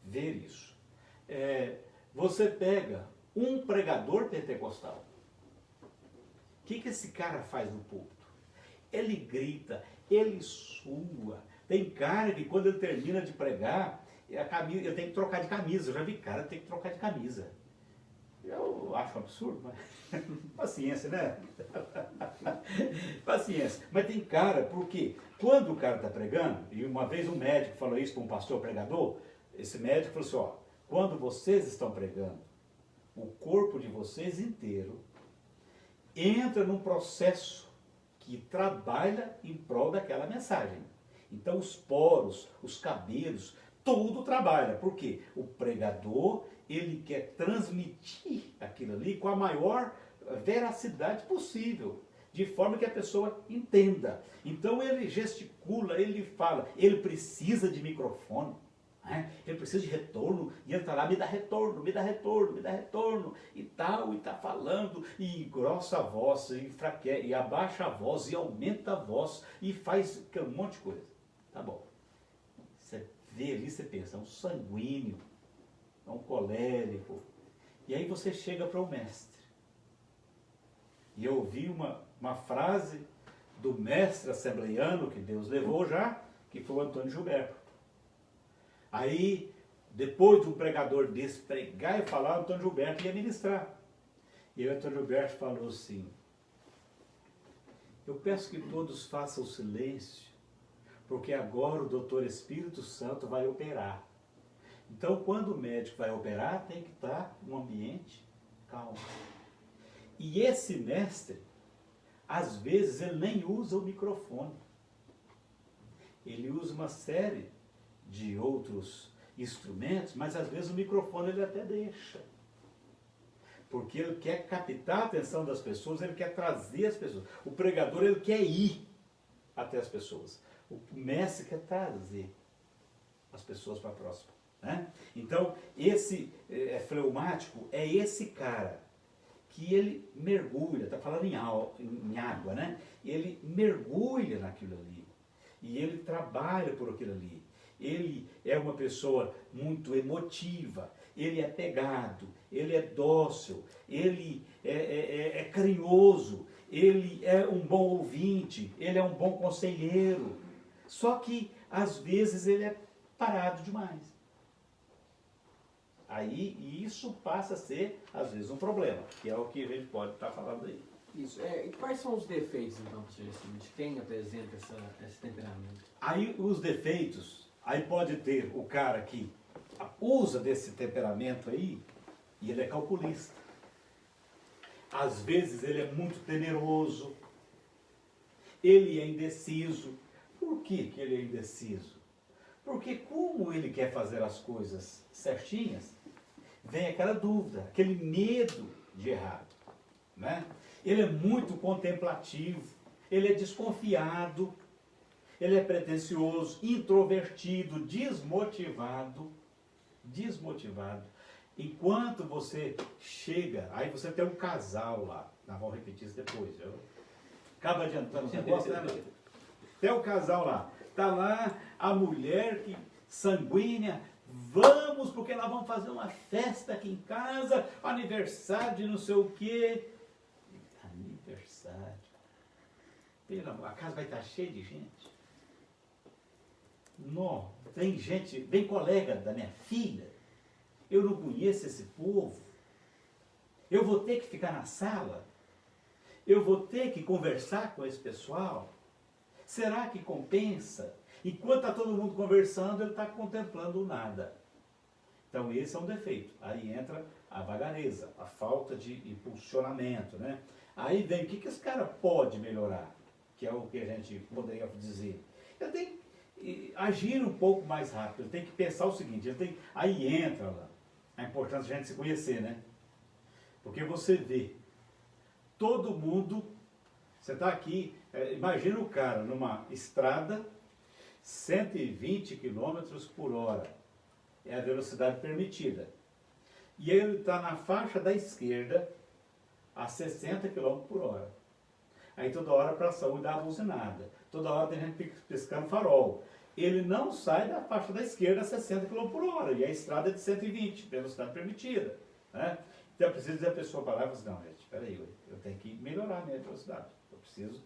ver isso. Você pega um pregador pentecostal. O que esse cara faz no púlpito? Ele grita, ele sua. Tem cara que quando ele termina de pregar, ele tem que trocar de camisa. Eu já vi cara que tem que trocar de camisa. Eu acho um absurdo, mas paciência, né? Paciência. Mas tem cara, porque quando o cara está pregando, e uma vez um médico falou isso para um pastor pregador, esse médico falou assim, ó, quando vocês estão pregando, o corpo de vocês inteiro entra num processo que trabalha em prol daquela mensagem. Então os poros, os cabelos, tudo trabalha. Por quê? O pregador, ele quer transmitir aquilo ali com a maior veracidade possível, de forma que a pessoa entenda. Então ele gesticula, ele fala, ele precisa de microfone, né? Ele precisa de retorno, e ele está lá, me dá retorno, me dá retorno, me dá retorno, e tal, e está falando, e engrossa a voz, e enfraquece, e abaixa a voz, e aumenta a voz, e faz um monte de coisa. Tá bom. Você vê ali, você pensa, é um sanguíneo, é um colérico. E aí você chega para o mestre. E eu ouvi uma frase do mestre assembleiano que Deus levou já, que foi o Antônio Gilberto. Aí, depois de um pregador desse pregar e falar, o Antônio Gilberto ia ministrar. E aí o Antônio Gilberto falou assim, eu peço que todos façam silêncio, porque agora o doutor Espírito Santo vai operar. Então, quando o médico vai operar, tem que estar num ambiente calmo. E esse mestre, às vezes, ele nem usa o microfone. Ele usa uma série de outros instrumentos, mas às vezes o microfone ele até deixa. Porque ele quer captar a atenção das pessoas, ele quer trazer as pessoas. O pregador, ele quer ir até as pessoas. O mestre quer trazer as pessoas para próximo. Né? Então, esse fleumático é esse cara que ele mergulha, está falando em água, né? Ele mergulha naquilo ali. E ele trabalha por aquilo ali. Ele é uma pessoa muito emotiva, ele é pegado, ele é dócil, ele é carinhoso, ele é um bom ouvinte, ele é um bom conselheiro. Só que, às vezes, ele é parado demais. Aí, isso passa a ser, às vezes, um problema, que é o que a gente pode estar falando aí. Isso. E quais são os defeitos, então, pastor Gercino, de quem apresenta esse temperamento? Aí, os defeitos, aí pode ter o cara que usa desse temperamento aí, e ele é calculista. Às vezes, ele é muito temeroso, ele é indeciso. Por que ele é indeciso? Porque como ele quer fazer as coisas certinhas, vem aquela dúvida, aquele medo de errar. Né? Ele é muito contemplativo, ele é desconfiado, ele é pretensioso, introvertido, desmotivado. Enquanto você chega, aí você tem um casal lá, nós vamos repetir isso depois, viu? Acaba adiantando os negócios, né? Tem um casal lá, está lá a mulher que sanguínea, vamos porque nós vamos fazer uma festa aqui em casa, aniversário de não sei o quê. Aniversário. Pelo amor, a casa vai estar cheia de gente. Não, tem gente, vem colega da minha filha, eu não conheço esse povo, eu vou ter que ficar na sala, eu vou ter que conversar com esse pessoal. Será que compensa? Enquanto está todo mundo conversando, ele está contemplando o nada. Então esse é um defeito. Aí entra a vagareza, a falta de impulsionamento. Né? Aí vem, o que esse cara pode melhorar? Que é o que a gente poderia dizer. Ele tem que agir um pouco mais rápido, ele tem que pensar o seguinte, aí entra lá a importância de a gente se conhecer, né? Porque você vê, todo mundo, você está aqui, imagina o cara numa estrada, 120 km por hora, é a velocidade permitida. E ele está na faixa da esquerda, a 60 km por hora. Aí toda hora para a saúde dá uma buzinada. Toda hora tem gente piscando farol. Ele não sai da faixa da esquerda a 60 km por hora. E a estrada é de 120, velocidade permitida. Né? Então é preciso dizer a pessoa parar e falar assim, não, gente, espera aí, eu tenho que melhorar a minha velocidade. Eu preciso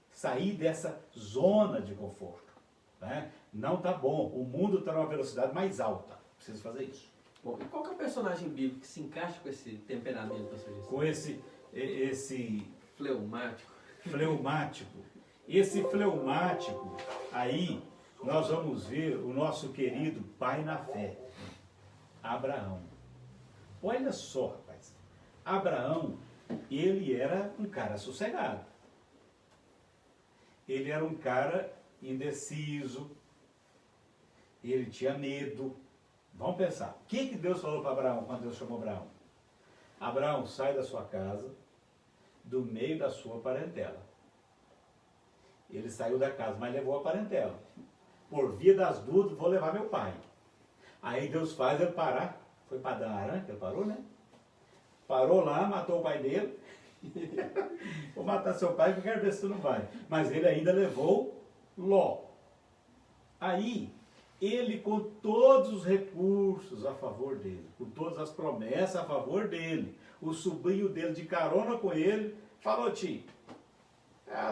sair dessa zona de conforto. Né? Não está bom. O mundo está numa velocidade mais alta. Preciso fazer isso. Bom, e qual que é o personagem bíblico que se encaixa com esse temperamento, pastor Gercino? Com esse fleumático. Esse fleumático, aí nós vamos ver o nosso querido pai na fé, Abraão. Olha só, rapaz. Abraão, ele era um cara sossegado. Ele era um cara indeciso. Ele tinha medo. Vamos pensar. O que Deus falou para Abraão quando Deus chamou Abraão? Abraão, sai da sua casa, do meio da sua parentela. Ele saiu da casa, mas levou a parentela. Por via das dúvidas, vou levar meu pai. Aí Deus faz ele parar. Foi para Dan Aram que ele parou, né? Parou lá, matou o pai dele. Vou matar seu pai, porque eu quero ver se tu não vai. Mas ele ainda levou Ló. Aí, ele com todos os recursos a favor dele, com todas as promessas a favor dele, o sobrinho dele de carona com ele, falou, tio,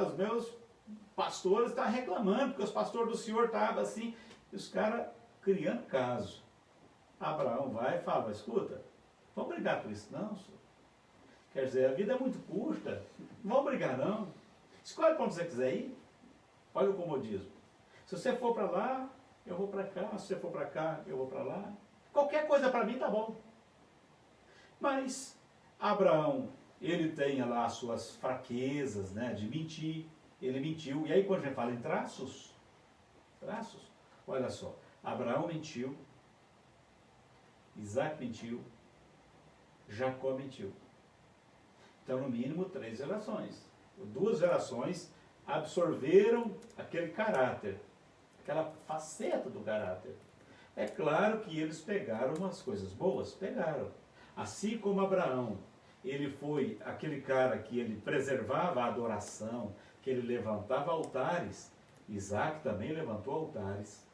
os meus pastores estão reclamando, porque os pastores do senhor estavam assim, e os caras criando caso. Abraão vai e fala, escuta, vamos brigar por isso não, senhor. Quer dizer, a vida é muito curta, não vamos brigar não. Escolhe para onde você quiser ir. Olha o comodismo. Se você for para lá, eu vou para cá. Se você for para cá, eu vou para lá. Qualquer coisa para mim tá bom. Mas Abraão, ele tem lá as suas fraquezas, né, de mentir, ele mentiu. E aí quando a gente fala em traços, olha só, Abraão mentiu, Isaac mentiu, Jacó mentiu. Então, no mínimo, 3 gerações. 2 gerações absorveram aquele caráter, aquela faceta do caráter. É claro que eles pegaram umas coisas boas, pegaram. Assim como Abraão, ele foi aquele cara que ele preservava a adoração, que ele levantava altares, Isaac também levantou altares,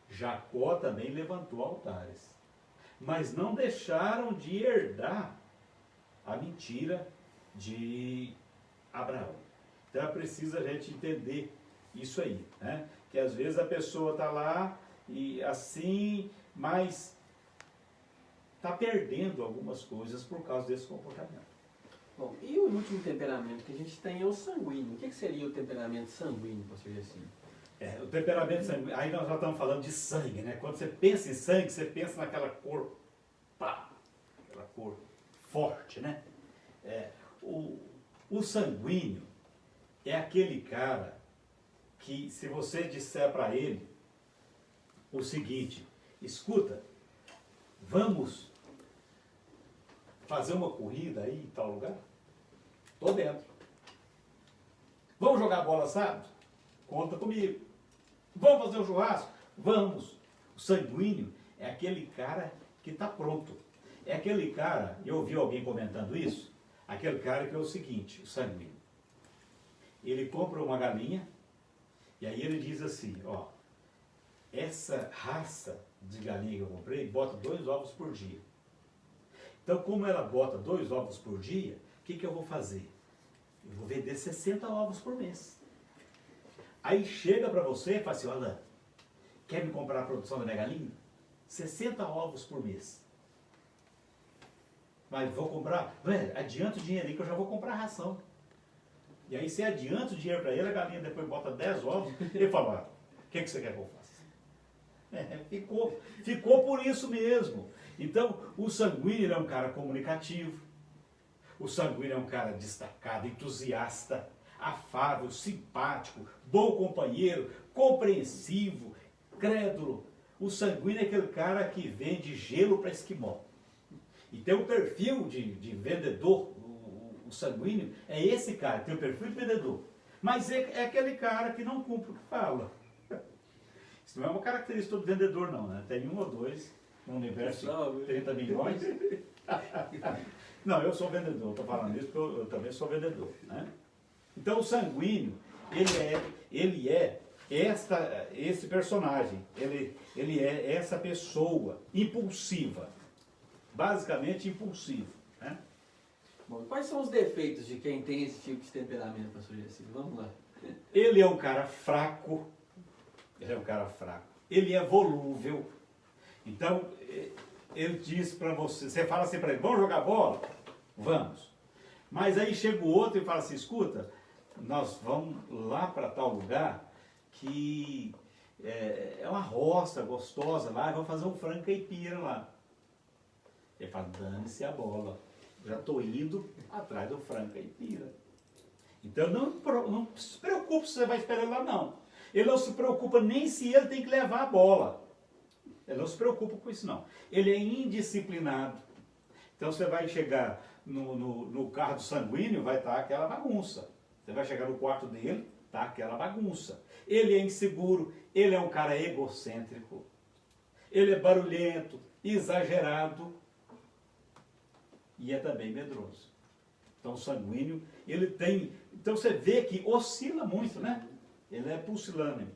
Jacó também levantou altares. Mas não deixaram de herdar a mentira de Abraão. Então é preciso a gente entender isso aí, né? Que às vezes a pessoa está lá e assim, mas está perdendo algumas coisas por causa desse comportamento. Bom, e o último temperamento que a gente tem é o sanguíneo. O que seria o temperamento sanguíneo, pastor Gessinho? O temperamento sanguíneo, aí nós já estamos falando de sangue, né? Quando você pensa em sangue, você pensa naquela cor, pá, aquela cor forte, né? O sanguíneo é aquele cara que, se você disser para ele o seguinte: escuta, vamos fazer uma corrida aí em tal lugar? Tô dentro. Vamos jogar bola sábado? Conta comigo. Vamos fazer um churrasco? Vamos. O sanguíneo é aquele cara que está pronto. É aquele cara, eu ouvi alguém comentando isso, aquele cara que é o seguinte, o sanguíneo. Ele compra uma galinha e aí ele diz assim, ó, essa raça de galinha que eu comprei bota 2 ovos por dia. Então, como ela bota 2 ovos por dia, o que eu vou fazer? Eu vou vender 60 ovos por mês. Aí chega para você e fala assim, Alan, quer me comprar a produção da minha galinha? 60 ovos por mês. Mas vou comprar, velho, adianta o dinheiro aí que eu já vou comprar a ração. E aí você adianta o dinheiro para ele, a galinha depois bota 10 ovos, ele fala, o que você quer que eu faça? Ficou por isso mesmo. Então, o sanguíneo é um cara comunicativo, o sanguíneo é um cara destacado, entusiasta, afável, simpático, bom companheiro, compreensivo, crédulo. O sanguíneo é aquele cara que vende gelo para esquimó. E tem um perfil de vendedor, o sanguíneo é esse cara, tem o perfil de vendedor. Mas é aquele cara que não cumpre o que fala. Isso não é uma característica do vendedor não, né? Tem 1 ou 2 no universo de 30 milhões. Não, eu sou vendedor, estou falando isso porque eu também sou vendedor, né? Então o sanguíneo, ele é esse personagem, ele é essa pessoa impulsiva, basicamente impulsivo, né? Bom, quais são os defeitos de quem tem esse tipo de temperamento, pastor Gessinho? Vamos lá. Ele é um cara fraco, ele é volúvel. Então, ele diz para você fala assim para ele, vamos jogar bola? Vamos. Mas aí chega o outro e fala assim, escuta, nós vamos lá para tal lugar que é uma roça gostosa lá, e vamos fazer um frango caipira lá. Ele fala, dane-se a bola, já estou indo atrás do frango caipira. Então não se preocupe se você vai esperar lá não. Ele não se preocupa nem se ele tem que levar a bola. Ele não se preocupa com isso não. Ele é indisciplinado. Então você vai chegar no carro do sanguíneo, vai estar aquela bagunça. Você vai chegar no quarto dele, tá aquela bagunça. Ele é inseguro, ele é um cara egocêntrico, ele é barulhento, exagerado e é também medroso. Então o sanguíneo, ele tem... Então você vê que oscila muito, né? Ele é pulsilânime.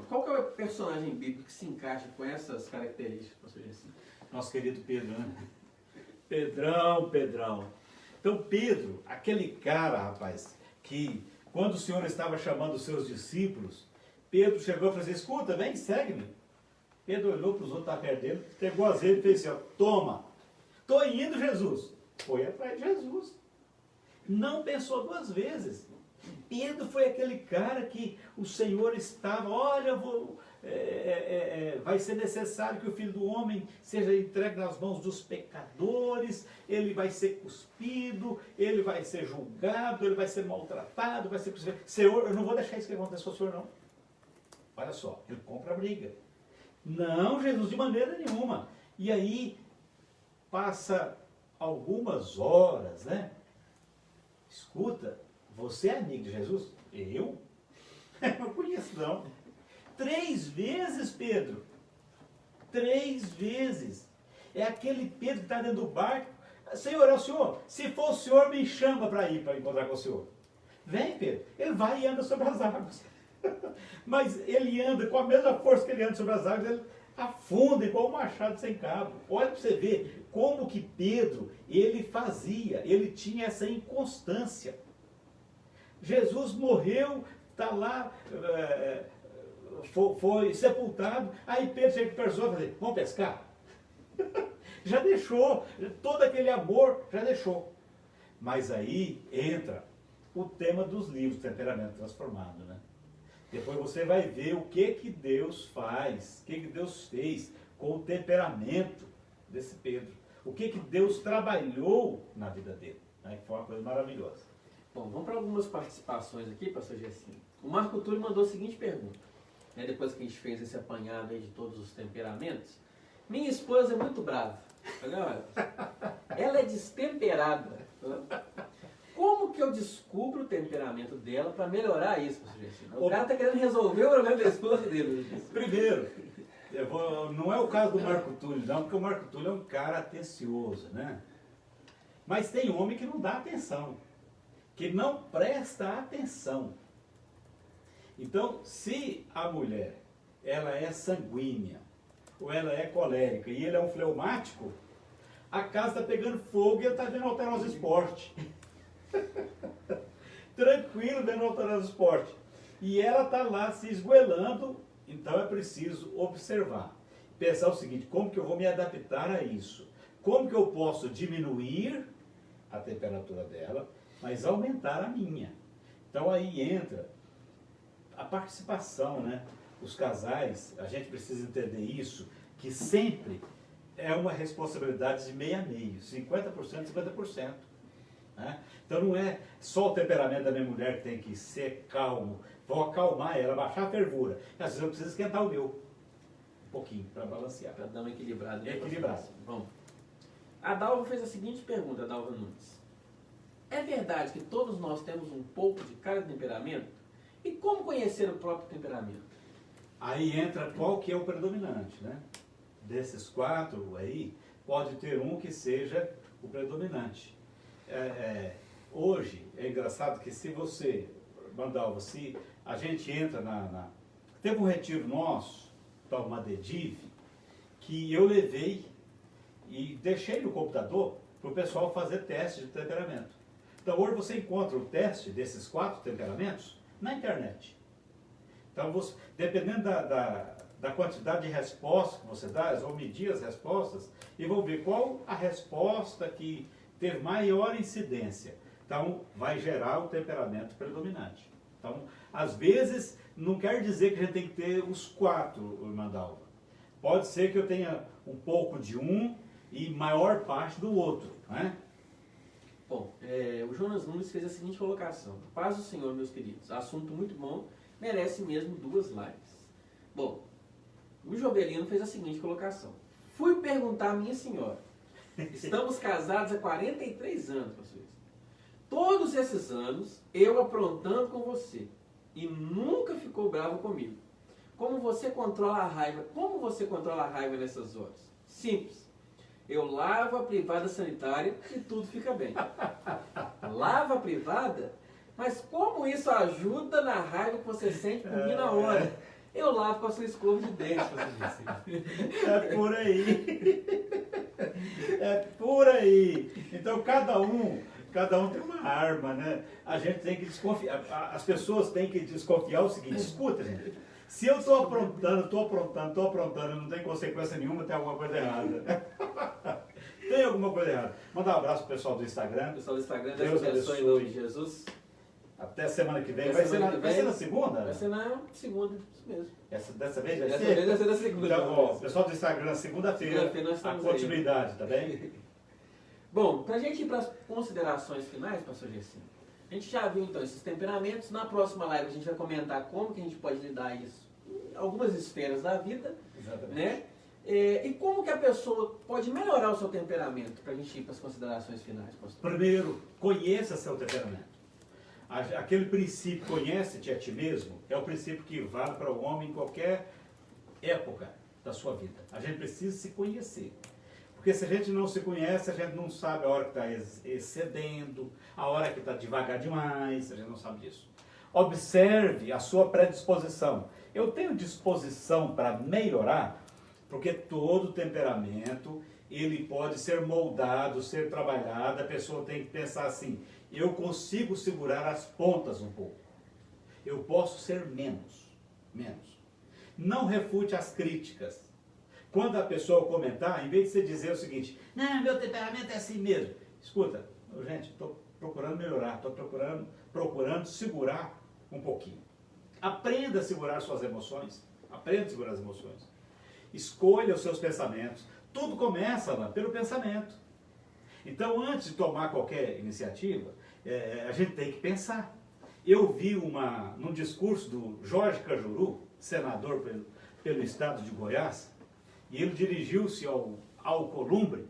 Qual que é o personagem bíblico que se encaixa com essas características, pastor Gessinho? Nosso querido Pedro, né? Pedrão. Então Pedro, aquele cara, rapaz, que quando o Senhor estava chamando os seus discípulos, Pedro chegou e falou assim, escuta, vem, segue-me. Pedro olhou para os outros, tá perto dele, pegou azeite e fez assim, ó, toma, estou indo, Jesus. Foi atrás de Jesus. Não pensou 2 vezes. Pedro foi aquele cara que o Senhor estava, olha, vai ser necessário que o Filho do Homem seja entregue nas mãos dos pecadores, ele vai ser cuspido, ele vai ser julgado, ele vai ser maltratado, vai ser crucificado. Senhor, eu não vou deixar isso que aconteça com o Senhor, não. Olha só, ele compra a briga. Não, Jesus, de maneira nenhuma. E aí, passa algumas horas, né? Escuta, você é amigo de Jesus? Eu? Não conheço, não. 3 vezes, Pedro. 3 vezes. É aquele Pedro que está dentro do barco. Senhor, é o Senhor. Se for o Senhor, me chama para ir para encontrar com o Senhor. Vem, Pedro. Ele vai e anda sobre as águas. Mas ele anda com a mesma força que ele anda sobre as águas, ele afunda igual um machado sem cabo. Olha para você ver como que Pedro, ele fazia, ele tinha essa inconstância. Jesus morreu, está lá, foi sepultado, aí Pedro chega para a pessoa e fala, vamos pescar? Já deixou, todo aquele amor já deixou. Mas aí entra o tema dos livros, Temperamento Transformado, né? Depois você vai ver o que Deus faz, o que Deus fez com o temperamento desse Pedro. O que Deus trabalhou na vida dele, né? Que foi uma coisa maravilhosa. Bom, vamos para algumas participações aqui, pastor Gessinho. O Marco Túlio mandou a seguinte pergunta, né, depois que a gente fez esse apanhado aí de todos os temperamentos. Minha esposa é muito brava. Olha, ela é destemperada. Como que eu descubro o temperamento dela para melhorar isso, pastor Gessinho? O cara está querendo resolver o problema da esposa dele. Primeiro, não é o caso do Marco Túlio, não, porque o Marco Túlio é um cara atencioso, né? Mas tem homem que não dá atenção, que não presta atenção. Então, se a mulher, ela é sanguínea, ou ela é colérica, e ele é um fleumático, a casa está pegando fogo e ele está vendo Alterosa Esporte. Tranquilo vendo Alterosa Esporte. E ela está lá se esgoelando, então é preciso observar. Pensar o seguinte, como que eu vou me adaptar a isso? Como que eu posso diminuir a temperatura dela, mas aumentar a minha? Então aí entra a participação, né? Os casais, a gente precisa entender isso, que sempre é uma responsabilidade de meio a meio, 50%, 50%. Né? Então não é só o temperamento da minha mulher que tem que ser calmo, vou acalmar ela, baixar a fervura. Às vezes eu preciso esquentar o meu, um pouquinho, para balancear. Para dar uma equilibrada. Equilibrado. Vamos. A Dalva fez a seguinte pergunta, a Dalva Nunes. É verdade que todos nós temos um pouco de cada temperamento? E como conhecer o próprio temperamento? Aí entra qual que é o predominante, né? Desses 4 aí, pode ter um que seja o predominante. Hoje, é engraçado que se você, Mandalva, se a gente entra Teve um retiro nosso, para uma Dediv, que eu levei e deixei no computador para o pessoal fazer teste de temperamento. Então hoje você encontra o teste desses 4 temperamentos na internet. Então, dependendo da quantidade de respostas que você dá, eles vão medir as respostas e vão ver qual a resposta que teve maior incidência. Então, vai gerar o temperamento predominante. Então, às vezes, não quer dizer que a gente tem que ter os 4, Mandalva. Pode ser que eu tenha um pouco de um e maior parte do outro, né? Bom, o Jonas Nunes fez a seguinte colocação. Paz do Senhor, meus queridos. Assunto muito bom, merece mesmo 2 lives. Bom, o Jobelino fez a seguinte colocação. Fui perguntar à minha senhora. Estamos casados há 43 anos, pastor. Todos esses anos, eu aprontando com você. E nunca ficou bravo comigo. Como você controla a raiva? Como você controla a raiva nessas horas? Simples. Eu lavo a privada sanitária e tudo fica bem. Lava a privada? Mas como isso ajuda na raiva que você sente por mim na hora? Eu lavo com a sua escova de dente, você É por aí. É por aí. Então cada um tem uma arma, né? A gente tem que desconfiar. As pessoas têm que desconfiar o seguinte, escuta, gente. Se eu estou aprontando, não tem consequência nenhuma, tem alguma coisa errada. Tem alguma coisa errada. Mandar um abraço pro pessoal do Instagram. Pessoal do Instagram, Deus abençoe em nome de Jesus. Até semana que vem. Até Vai semana que ser vem. na segunda? Vai ser na segunda, isso mesmo. Dessa vez vai Dessa ser? vez vai ser na segunda. Então, ó, pessoal do Instagram, segunda-feira, Segunda-feira nós a estamos continuidade, tá bem? Bom, para a gente ir para as considerações finais, pastor Gersinho, a gente já viu então esses temperamentos. Na próxima live a gente vai comentar como que a gente pode lidar isso em algumas esferas da vida, Exatamente. né? E como que a pessoa pode melhorar o seu temperamento, para a gente ir para as considerações finais, pastor? Primeiro, conheça seu temperamento. Aquele princípio, conhece-te a ti mesmo, é o princípio que vale para o homem em qualquer época da sua vida. A gente precisa se conhecer. Porque se a gente não se conhece, a gente não sabe a hora que está excedendo, a hora que está devagar demais, a gente não sabe disso. Observe a sua predisposição. Eu tenho disposição para melhorar, porque todo temperamento, ele pode ser moldado, ser trabalhado. A pessoa tem que pensar assim, eu consigo segurar as pontas um pouco. Eu posso ser menos. Não refute as críticas. Quando a pessoa comentar, em vez de você dizer o seguinte, não, meu temperamento é assim mesmo. Escuta, gente, estou procurando melhorar, estou procurando segurar um pouquinho. Aprenda a segurar suas emoções. Aprenda a segurar as emoções. Escolha os seus pensamentos. Tudo começa lá pelo pensamento. Então, antes de tomar qualquer iniciativa, a gente tem que pensar. Eu vi num discurso do Jorge Cajuru, senador pelo estado de Goiás, e ele dirigiu-se ao Alcolumbre,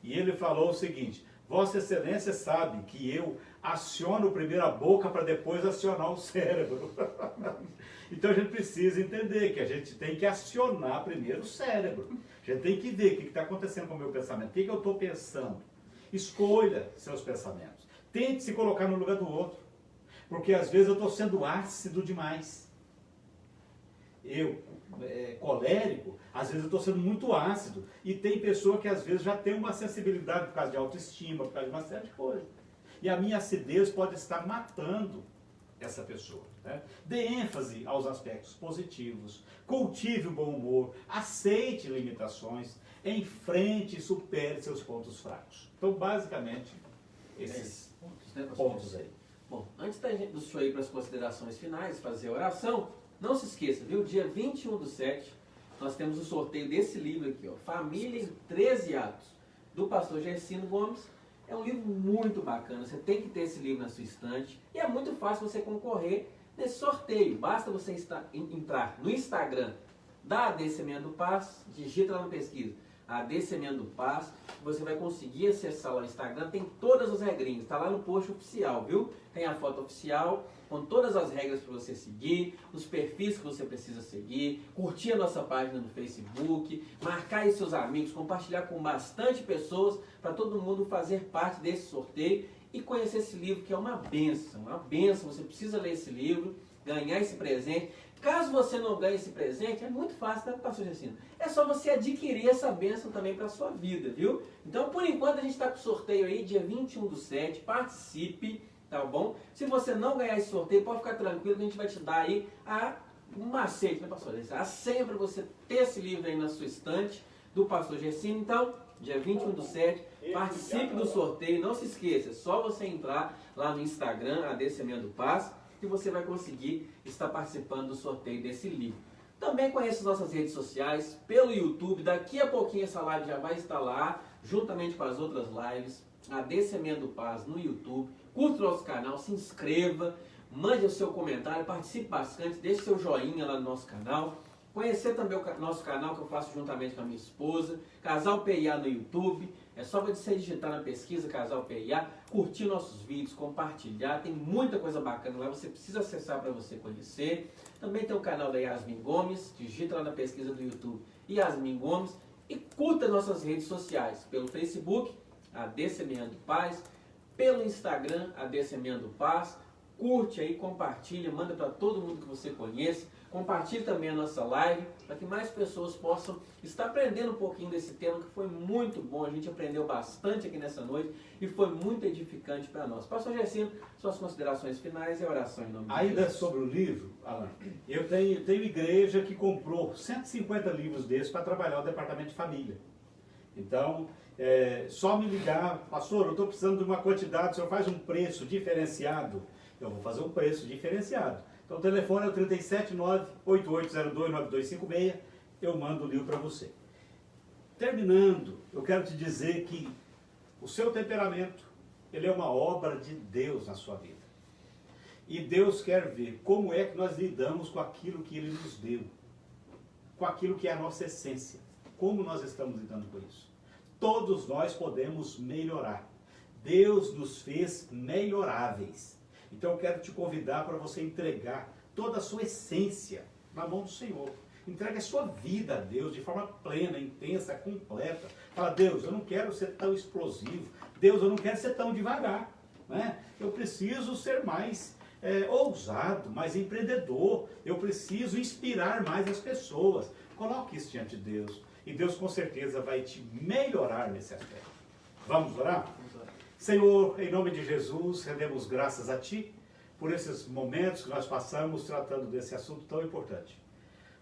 e ele falou o seguinte, Vossa Excelência sabe que eu aciono primeiro a boca para depois acionar o cérebro. Então a gente precisa entender que a gente tem que acionar primeiro o cérebro. A gente tem que ver o que está acontecendo com o meu pensamento, o que eu estou pensando. Escolha seus pensamentos. Tente se colocar no lugar do outro. Porque às vezes eu estou sendo ácido demais. Eu, colérico, às vezes eu estou sendo muito ácido. E tem pessoa que às vezes já tem uma sensibilidade por causa de autoestima, por causa de uma série de coisas. E a minha acidez pode estar matando essa pessoa. Né? Dê ênfase aos aspectos positivos, cultive o bom humor, aceite limitações, enfrente e supere seus pontos fracos. Então, basicamente, esses pontos aí. Bom, antes do senhor ir para as considerações finais, fazer a oração, não se esqueça, viu? Dia 21/7, nós temos o sorteio desse livro aqui, ó, Família em 13 Atos, do pastor Gersinho Gomes. É um livro muito bacana, você tem que ter esse livro na sua estante. E é muito fácil você concorrer nesse sorteio. Basta você entrar no Instagram da AD Semeando Paz, digita lá na pesquisa, AD Semeando Paz, você vai conseguir acessar lá o Instagram, tem todas as regrinhas, está lá no post oficial, viu? Tem a foto oficial, com todas as regras para você seguir, os perfis que você precisa seguir, curtir a nossa página no Facebook, marcar aí seus amigos, compartilhar com bastante pessoas, para todo mundo fazer parte desse sorteio e conhecer esse livro que é uma bênção, você precisa ler esse livro, ganhar esse presente. Caso você não ganhe esse presente, é muito fácil, tá, pastor Gersinho? É só você adquirir essa bênção também para a sua vida, viu? Então, por enquanto, a gente está com o sorteio aí, dia 21/7, participe, tá bom? Se você não ganhar esse sorteio, pode ficar tranquilo que a gente vai te dar aí um macete, né, pastor Gersinho? A senha para você ter esse livro aí na sua estante do pastor Gersinho. Então, dia 21/7, participe do sorteio, não se esqueça, é só você entrar lá no Instagram, AD Semeando Paz, que você vai conseguir estar participando do sorteio desse livro. Também conheça as nossas redes sociais, pelo YouTube, daqui a pouquinho essa live já vai estar lá, juntamente com as outras lives, AD Semeando Paz no YouTube. Curta o nosso canal, se inscreva, mande o seu comentário, participe bastante, deixe seu joinha lá no nosso canal. Conhecer também o nosso canal que eu faço juntamente com a minha esposa, Casal PIA no YouTube. É só você digitar na pesquisa Casal PIA, curtir nossos vídeos, compartilhar. Tem muita coisa bacana lá, você precisa acessar para você conhecer. Também tem o canal da Yasmin Gomes, digita lá na pesquisa do YouTube Yasmin Gomes. E curta nossas redes sociais, pelo Facebook, AD Semeando Paz, pelo Instagram, AD Semeando Paz. Curte aí, compartilha, manda para todo mundo que você conhece. Compartilhe também a nossa live, para que mais pessoas possam estar aprendendo um pouquinho desse tema, que foi muito bom. A gente aprendeu bastante aqui nessa noite e foi muito edificante para nós. Pastor Gersinho, suas considerações finais e a oração em nome de Ainda Jesus. sobre o livro, Alan, eu tenho igreja que comprou 150 livros desses para trabalhar o departamento de família. Então, só me ligar, pastor, eu estou precisando de uma quantidade, o senhor faz um preço diferenciado. eu vou fazer um preço diferenciado. Então o telefone é o 379-8802-9256, eu mando o livro para você. Terminando, eu quero te dizer que o seu temperamento, ele é uma obra de Deus na sua vida. E Deus quer ver como é que nós lidamos com aquilo que Ele nos deu, com aquilo que é a nossa essência. Como nós estamos lidando com isso? Todos nós podemos melhorar. Deus nos fez melhoráveis. Então eu quero te convidar para você entregar toda a sua essência na mão do Senhor. Entregue a sua vida a Deus de forma plena, intensa, completa. Fala, Deus, eu não quero ser tão explosivo. Deus, eu não quero ser tão devagar. Né? Eu preciso ser mais ousado, mais empreendedor. Eu preciso inspirar mais as pessoas. Coloque isso diante de Deus. E Deus com certeza vai te melhorar nesse aspecto. Vamos orar? Vamos orar. Senhor, em nome de Jesus, rendemos graças a Ti por esses momentos que nós passamos tratando desse assunto tão importante.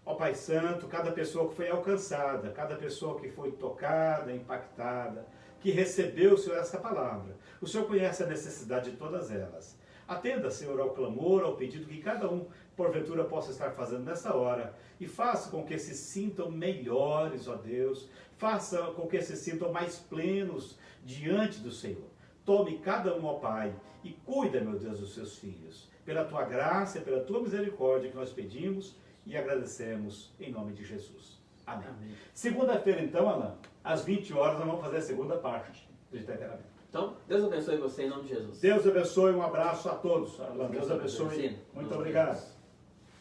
Ó Pai Santo, cada pessoa que foi alcançada, cada pessoa que foi tocada, impactada, que recebeu, Senhor, essa palavra. O Senhor conhece a necessidade de todas elas. Atenda, Senhor, ao clamor, ao pedido que cada um, porventura, possa estar fazendo nessa hora. E faça com que se sintam melhores, ó Deus. Faça com que se sintam mais plenos diante do Senhor. Tome cada um, ó Pai, e cuida, meu Deus, dos seus filhos. Pela Tua graça e pela Tua misericórdia que nós pedimos e agradecemos em nome de Jesus. Amém. Amém. Segunda-feira, então, Alan, às 20 horas, nós vamos fazer a segunda parte do temperamento. Então, Deus abençoe você em nome de Jesus. Deus abençoe, um abraço a todos. Alan, Deus abençoe. Sim. Muito obrigado.